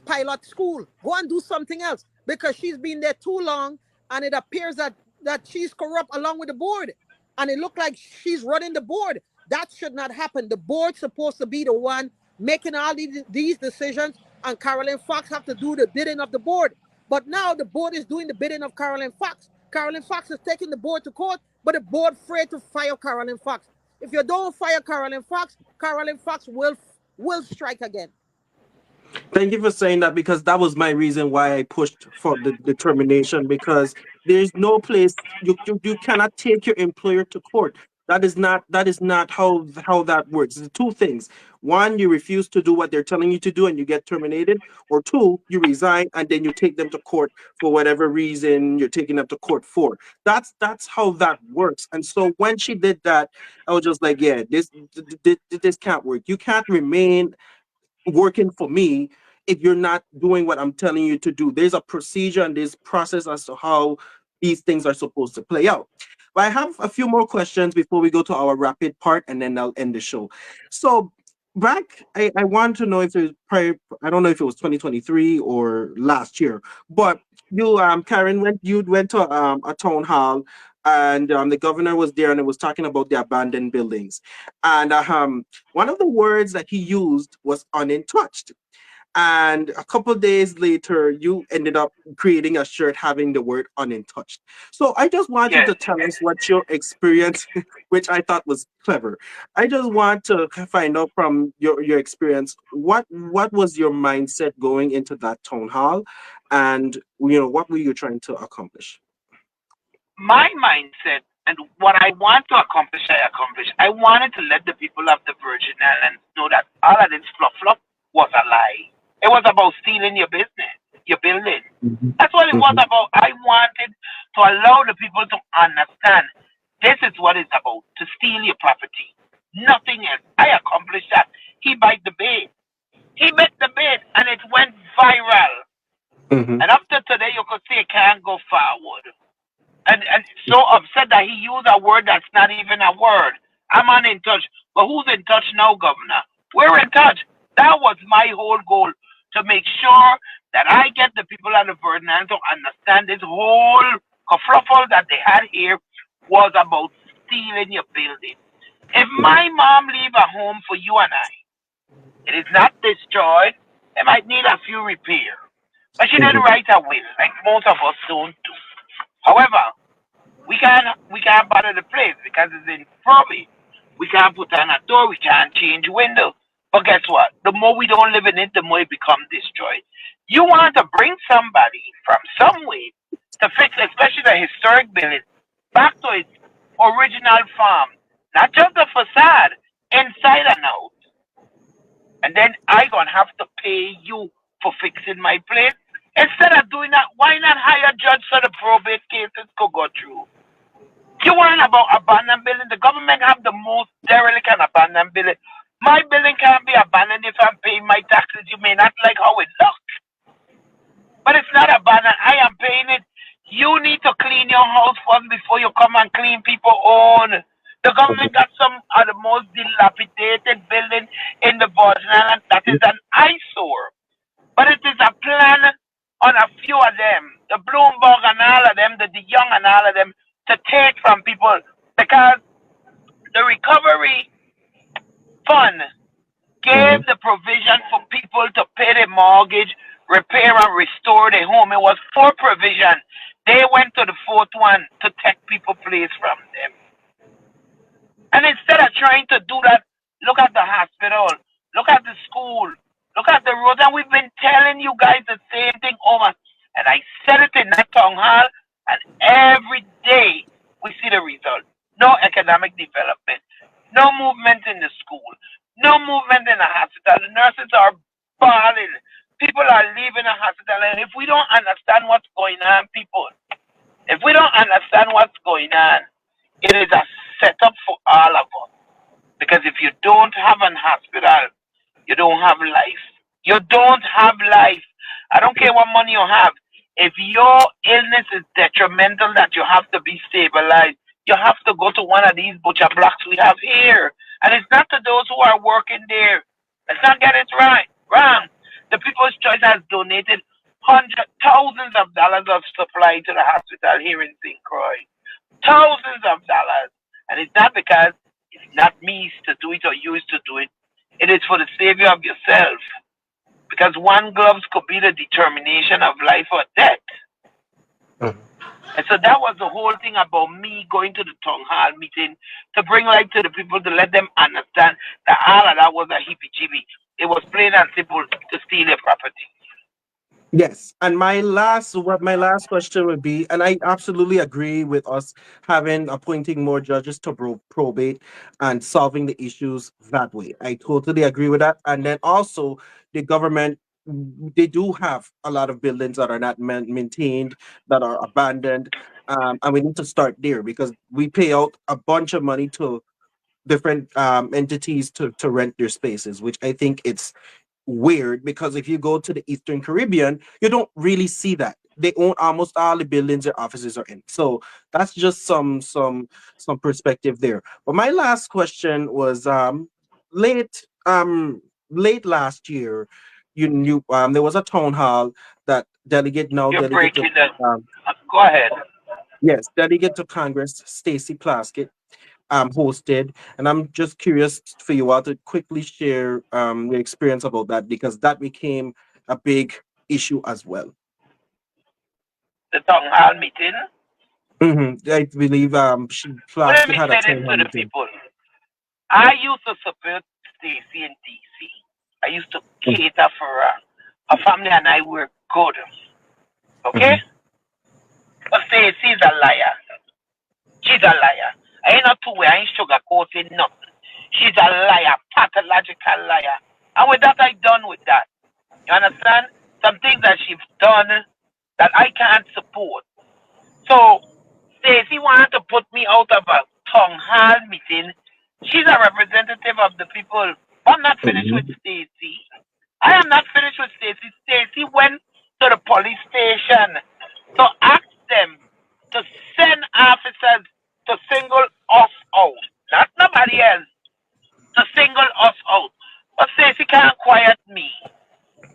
C: pilot school. Go and do something else because she's been there too long, and it appears that she's corrupt along with the board, and it looked like she's running the board. That should not happen. The board's supposed to be the one making all these decisions, and Carolyn Fox have to do the bidding of the board. But now the board is doing the bidding of Carolyn Fox. Carolyn Fox is taking the board to court, but the board afraid to fire Carolyn Fox. If you don't fire Carolyn Fox will strike again.
B: Thank you for saying that because that was my reason why I pushed for the determination because there's no place you cannot take your employer to court. That is not how that works. It's two things. One, you refuse to do what they're telling you to do and you get terminated, or two, you resign and then you take them to court for whatever reason you're taking them to court for. That's how that works. And so when she did that, I was just like, yeah, this can't work. You can't remain working for me if you're not doing what I'm telling you to do. There's a procedure and there's process as to how these things are supposed to play out. But I have a few more questions before we go to our rapid part and then I'll end the show. So back, I want to know if it was probably, I don't know if it was 2023 or last year, but you Karen went to a town hall and the governor was there and it was talking about the abandoned buildings. And one of the words that he used was untouched. And a couple of days later, you ended up creating a shirt having the word untouched. So I just want you
D: Yes.
B: to tell us what your experience, which I thought was clever. I just want to find out from your experience, what was your mindset going into that town hall, and what were you trying to accomplish?
D: My mindset and what I want to accomplish, I accomplished. I wanted to let the people of the Virgin Islands know that all of this fluff was a lie. It was about stealing your business, your building.
B: Mhm.
D: That's what it was
B: Mhm.
D: about. I wanted to allow the people to understand this is what it's about, to steal your property. Nothing else. I accomplished that. He bite the bait. He bit the bait and it went viral.
B: Mhm.
D: And after today you could see it can't go forward. And so upset that he used a word that's not even a word. I'm on in touch. But who's in touch now, Governor? We're in touch. That was my whole goal, to make sure that I get the people of the Virgin Islands to understand this whole kerfuffle that they had here was about stealing your building. If my mom leave a home for you and I, it is not destroyed. It might need a few repairs. But she didn't
B: Mhm.
D: write a will, like most of us don't do. However, we can't bother the place because it's in probate. We can't put on a door, we can't change window. But guess what? The more we don't live in it, the more it becomes destroyed. You want to bring somebody from somewhere to fix, especially the historic building, back to its original form, not just the facade, inside and out. and then I gonna have to pay you for fixing my place. Instead of doing that, why not hire a judge so the probate cases could go through? You worrying about abandoned building? The government have the most derelict and abandoned building. My building can't be abandoned if I'm paying my taxes. You may not like how it looks, but it's not abandoned. I am paying it. You need to clean your house first before you come and clean people's own. The government got some of the most dilapidated building in the Virgin Islands. That is an eyesore. But it is a plan on a few of them, the Bloomberg and all of them, the Young and all of them, to take from people, because the recovery fund gave the provision for people to pay their mortgage, repair and restore their home. It was four provision. They went to the fourth one to take people place from them. And instead of trying to do that, look at the hospital, look at the school, look at the roads. And we've been telling you guys the same thing over. And I said it in that town hall, and every day we see the result. No economic development, no movement in the school, no movement in the hospital. The nurses are bawling. People are leaving the hospital. And if we don't understand what's going on, people, if we don't understand what's going on, it is a setup for all of us. Because if you don't have an hospital, you don't have life. You don't have life. I don't care what money you have. If your illness is detrimental that you have to be stabilized, you have to go to one of these butcher blocks we have here. And it's not to those who are working there. Let's not get it wrong. The People's Choice has donated thousands of dollars of supply to the hospital here in St. Croix. Thousands of dollars. And it's not because it's not me used to do it or you used to do it. It is for the savior of yourself. Because one glove could be the determination of life or death. And so that was the whole thing about me going to the town hall meeting to bring light to the people, to let them understand that all of that was a hippie-jibby. It was plain and simple to steal their property.
B: Yes, and my last question would be, and I absolutely agree with us appointing more judges to probate and solving the issues that way. I totally agree with that. And then also the government, they do have a lot of buildings that are not maintained, that are abandoned, and we need to start there because we pay out a bunch of money to different entities to rent their spaces, which I think it's weird because if you go to the Eastern Caribbean, you don't really see that. They own almost all the buildings their offices are in. So that's just some perspective there. But my last question was late late last year, you knew there was a town hall that delegate now
D: You're
B: delegate to
D: breaking the. Go ahead.
B: yes, delegate to Congress, Stacey Plaskett hosted, and I'm just curious for you all to quickly share your experience about that because that became a big issue as well.
D: The town hall meeting.
B: I believe
D: Let
B: Plaskett
D: me
B: had a
D: say this
B: town hall
D: to the
B: meeting.
D: people. I used to support Stacy in DC. I used to cater for her. Her family and I were good. Okay? But Stacy is a liar. She's a liar. I ain't not two way. I ain't sugarcoating nothing. She's a liar, pathological liar. And with that, I done with that. You understand? Some things that she's done that I can't support. So, Stacey wanted to put me out of a town hall meeting. She's a representative of the people. I'm not finished with Stacey. I am not finished with Stacey. Stacey went to the police station to ask them to send officers to single us out. Not nobody else. To single us out. But Stacey can't quiet me.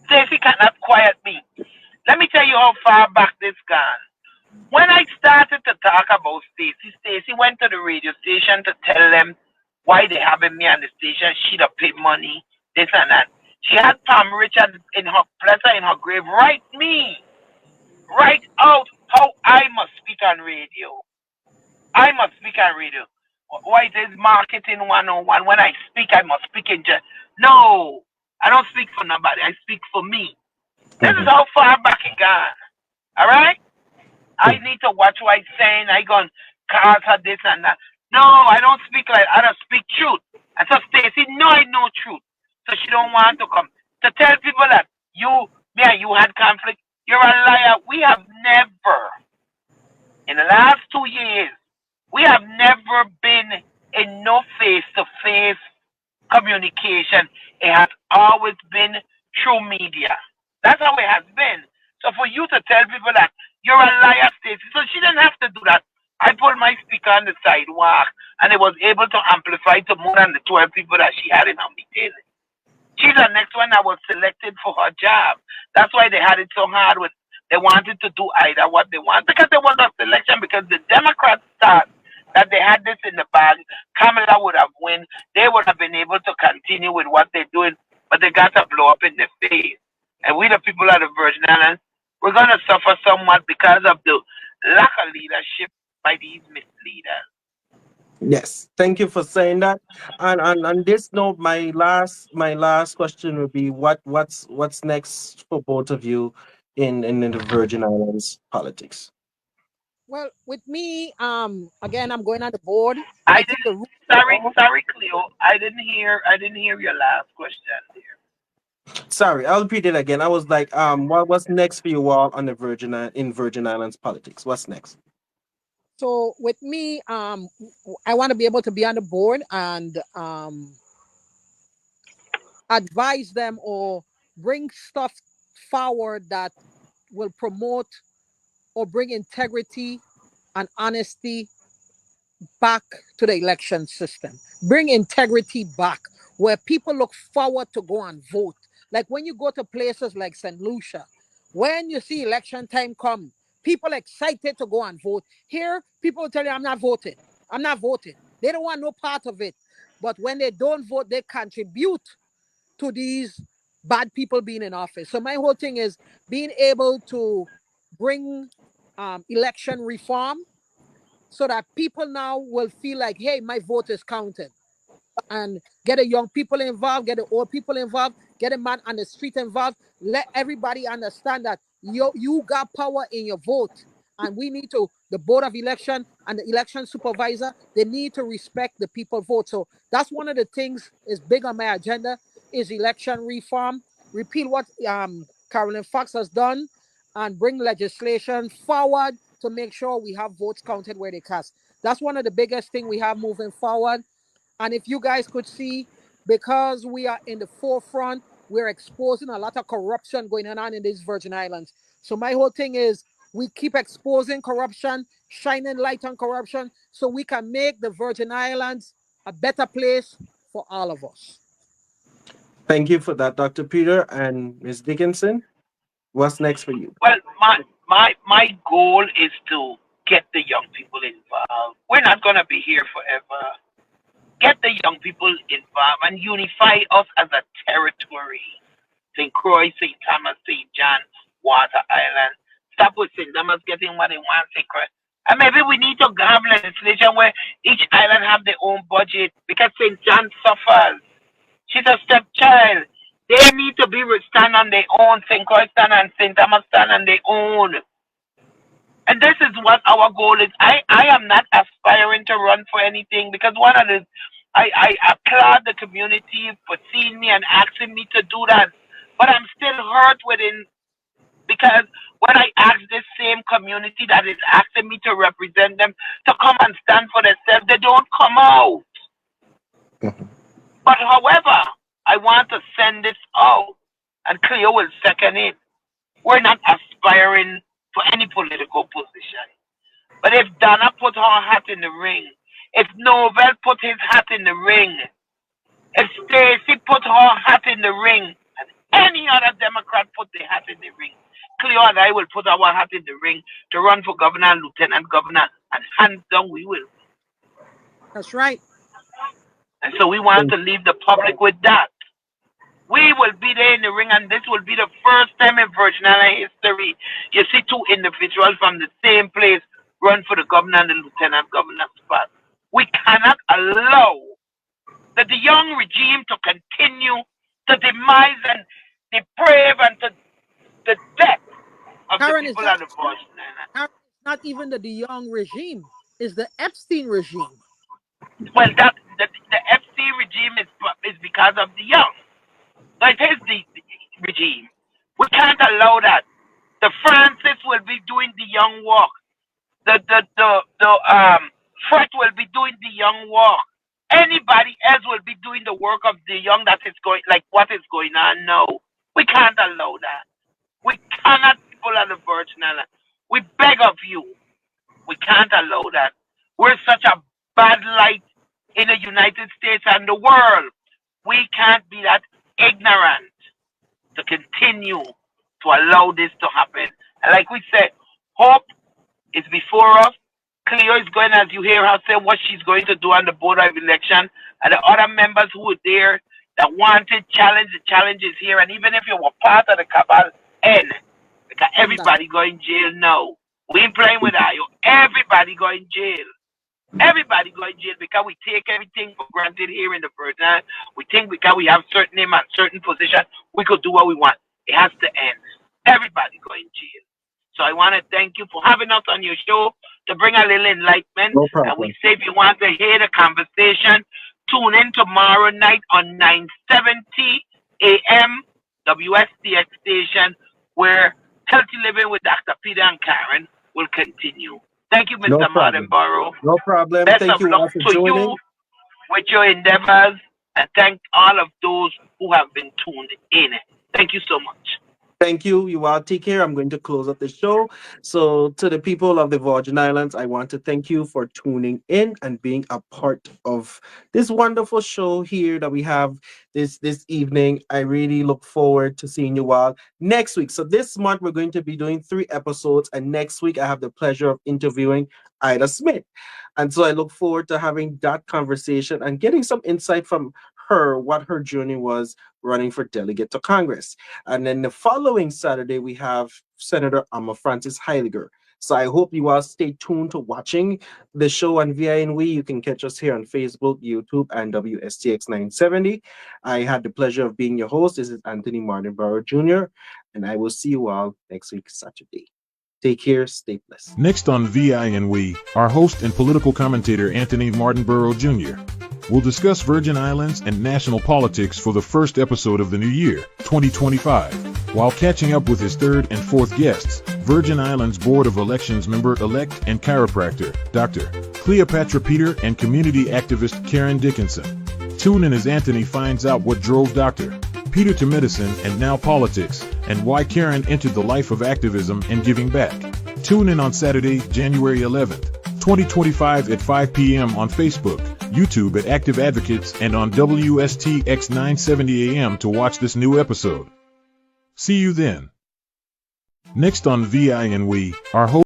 D: Stacey cannot quiet me. Let me tell you how far back this gone. When I started to talk about Stacey, Stacey went to the radio station to tell them why they having me on the station. She'd have paid money, this and that. She had Pam Richard in her pleasure in her grave write out how I must speak on radio. I must speak on radio. Why it is marketing 101. When I speak, I must speak in just. No, I don't speak for nobody. I speak for me. This is how far back it gone. All right? I need to watch what I'm saying. I gonna call her this and that. No, I don't speak like I don't speak truth. And so Stacey, no, I know truth. So she don't want to come. To tell people that me and you had conflict, you're a liar. We have never, in the last 2 years, we have never been in no face-to-face communication. It has always been through media. That's how it has been. So for you to tell people that you're a liar, Stacey, so she didn't have to do that. I put my speaker on the sidewalk, and it was able to amplify to more than the 12 people that she had in her meeting. She's the next one that was selected for her job. That's why they had it so hard with, they wanted to do either what they want, because they want a selection, because the Democrats thought that they had this in the bag. Kamala would have won. They would have been able to continue with what they're doing, but they got to blow up in the face. And we, the people of the Virgin Islands, we're going to suffer somewhat because of the lack of leadership by these misleaders.
B: Yes, thank you for saying that. And on this note, my last question would be what's next for both of you in the Virgin Islands politics?
C: Well, with me, again, I'm going on the board.
D: I
C: I think the root
D: sorry, Cleo. I didn't hear your last question there.
B: Sorry, I'll repeat it again. I was like, what's next for you all on the in Virgin Islands politics? What's next?
C: So with me, I want to be able to be on the board and advise them or bring stuff forward that will promote or bring integrity and honesty back to the election system. Bring integrity back where people look forward to go and vote. Like when you go to places like St. Lucia, when you see election time come, people excited to go and vote. Here, people tell you, I'm not voting. I'm not voting. They don't want no part of it. But when they don't vote, they contribute to these bad people being in office. So my whole thing is being able to bring election reform so that people now will feel like, hey, my vote is counted. And get the young people involved, get the old people involved, get a man on the street involved. Let everybody understand that you got power in your vote. And we need to, the Board of Election and the election supervisor, they need to respect the people vote. So that's one of the things is big on my agenda is election reform. Repeal what Carolyn Fox has done and bring legislation forward to make sure we have votes counted where they cast. That's one of the biggest things we have moving forward. And if you guys could see, because we are in the forefront, we're exposing a lot of corruption going on in these Virgin Islands. So my whole thing is we keep exposing corruption, shining light on corruption, so we can make the Virgin Islands a better place for all of us.
B: Thank you for that, Dr. Peter. And Ms. Dickenson, what's next for you?
D: Well, my goal is to get the young people involved. We're not going to be here forever. Get the young people involved and unify us as a territory. St. Croix, St. Thomas, St. John, Water Island. Stop with St. Thomas getting what they want, St. Croix. And maybe we need to have legislation where each island have their own budget because St. John suffers. She's a stepchild. They need to be stand on their own. St. Croix stand and St. Thomas stand on their own. And this is what our goal is. I am not aspiring to run for anything because one of the I applaud the community for seeing me and asking me to do that. But I'm still hurt within because when I ask this same community that is asking me to represent them to come and stand for themselves, they don't come out. But however, I want to send this out, and Cleo will second it. We're not aspiring for any political position. But if Donna put her hat in the ring, if Novell put his hat in the ring, if Stacey put her hat in the ring, and any other Democrat put their hat in the ring, Cleo and I will put our hat in the ring to run for governor and lieutenant governor, and hands down we will.
C: That's right.
D: And so we want to leave the public with that. We will be there in the ring, and this will be the first time in Virgin Islands history you see two individuals from the same place run for the governor and the lieutenant governor spot. We cannot allow that the young regime to continue to demise and deprave and to the death of
C: Karen,
D: the people of the Virgin Islands.
C: It's not even the young regime, it's the Epstein regime.
D: Well, the FC regime is because of the young. So it is the regime. We can't allow that. The Francis will be doing the young walk. The Fred will be doing the young walk. Anybody else will be doing the work of the young that is going like what is going on now. We can't allow that. We cannot people on the Virgin Islands. We beg of you. We can't allow that. We're such a bad light in the United States and the world. We can't be that ignorant to continue to allow this to happen. And like we said, hope is before us. Cleo is going, as you hear her say, what she's going to do on the board of election. And the other members who were there that wanted challenge, the challenge is here. And even if you were part of the cabal, end. Because everybody going jail now. We ain't playing with that. Everybody going jail. Everybody going jail because we take everything for granted here in the Virgin Islands. We think because we have certain name and certain position, we could do what we want. It has to end. Everybody going jail. So I want to thank you for having us on your show to bring a little enlightenment.
B: No problem.
D: And we say if you want to hear the conversation, tune in tomorrow night on 9:70 a.m. WSTX station, where Healthy Living with Dr. Peter and Karen will continue. Thank you, Mr. Mardenborough.
B: No problem.
D: Best
B: Thank
D: of
B: you all
D: luck
B: for
D: to
B: joining.
D: you with your endeavors, and thank all of those who have been tuned in. Thank you so much.
B: Thank you. You all take care. I'm going to close up the show. So to the people of the Virgin Islands, I want to thank you for tuning in and being a part of this wonderful show here that we have this evening. I really look forward to seeing you all next week. So this month we're going to be doing 3 episodes, and next week I have the pleasure of interviewing Ida Smith. And so I look forward to having that conversation and getting some insight from her, what her journey was running for delegate to Congress. And then the following Saturday, we have Senator Amma Francis Heiliger. So I hope you all stay tuned to watching the show on VINW. You can catch us here on Facebook, YouTube, and WSTX 970. I had the pleasure of being your host. This is Anthony Mardenborough Jr., and I will see you all next week, Saturday. Take care, stay blessed.
A: Next on VINW, our host and political commentator Anthony Mardenborough Jr. will discuss Virgin Islands and national politics for the first episode of the new year, 2025, while catching up with his third and fourth guests, Virgin Islands Board of Elections member-elect and chiropractor, Dr. Cleopatra Peter, and community activist Karen Dickenson. Tune in as Anthony finds out what drove Dr. Peter to medicine and now politics, and why Karen entered the life of activism and giving back. Tune in on Saturday, January 11th, 2025 at 5 p.m. on Facebook, YouTube at Active Advocates, and on WSTX 970 AM to watch this new episode. See you then. Next on VINW, our host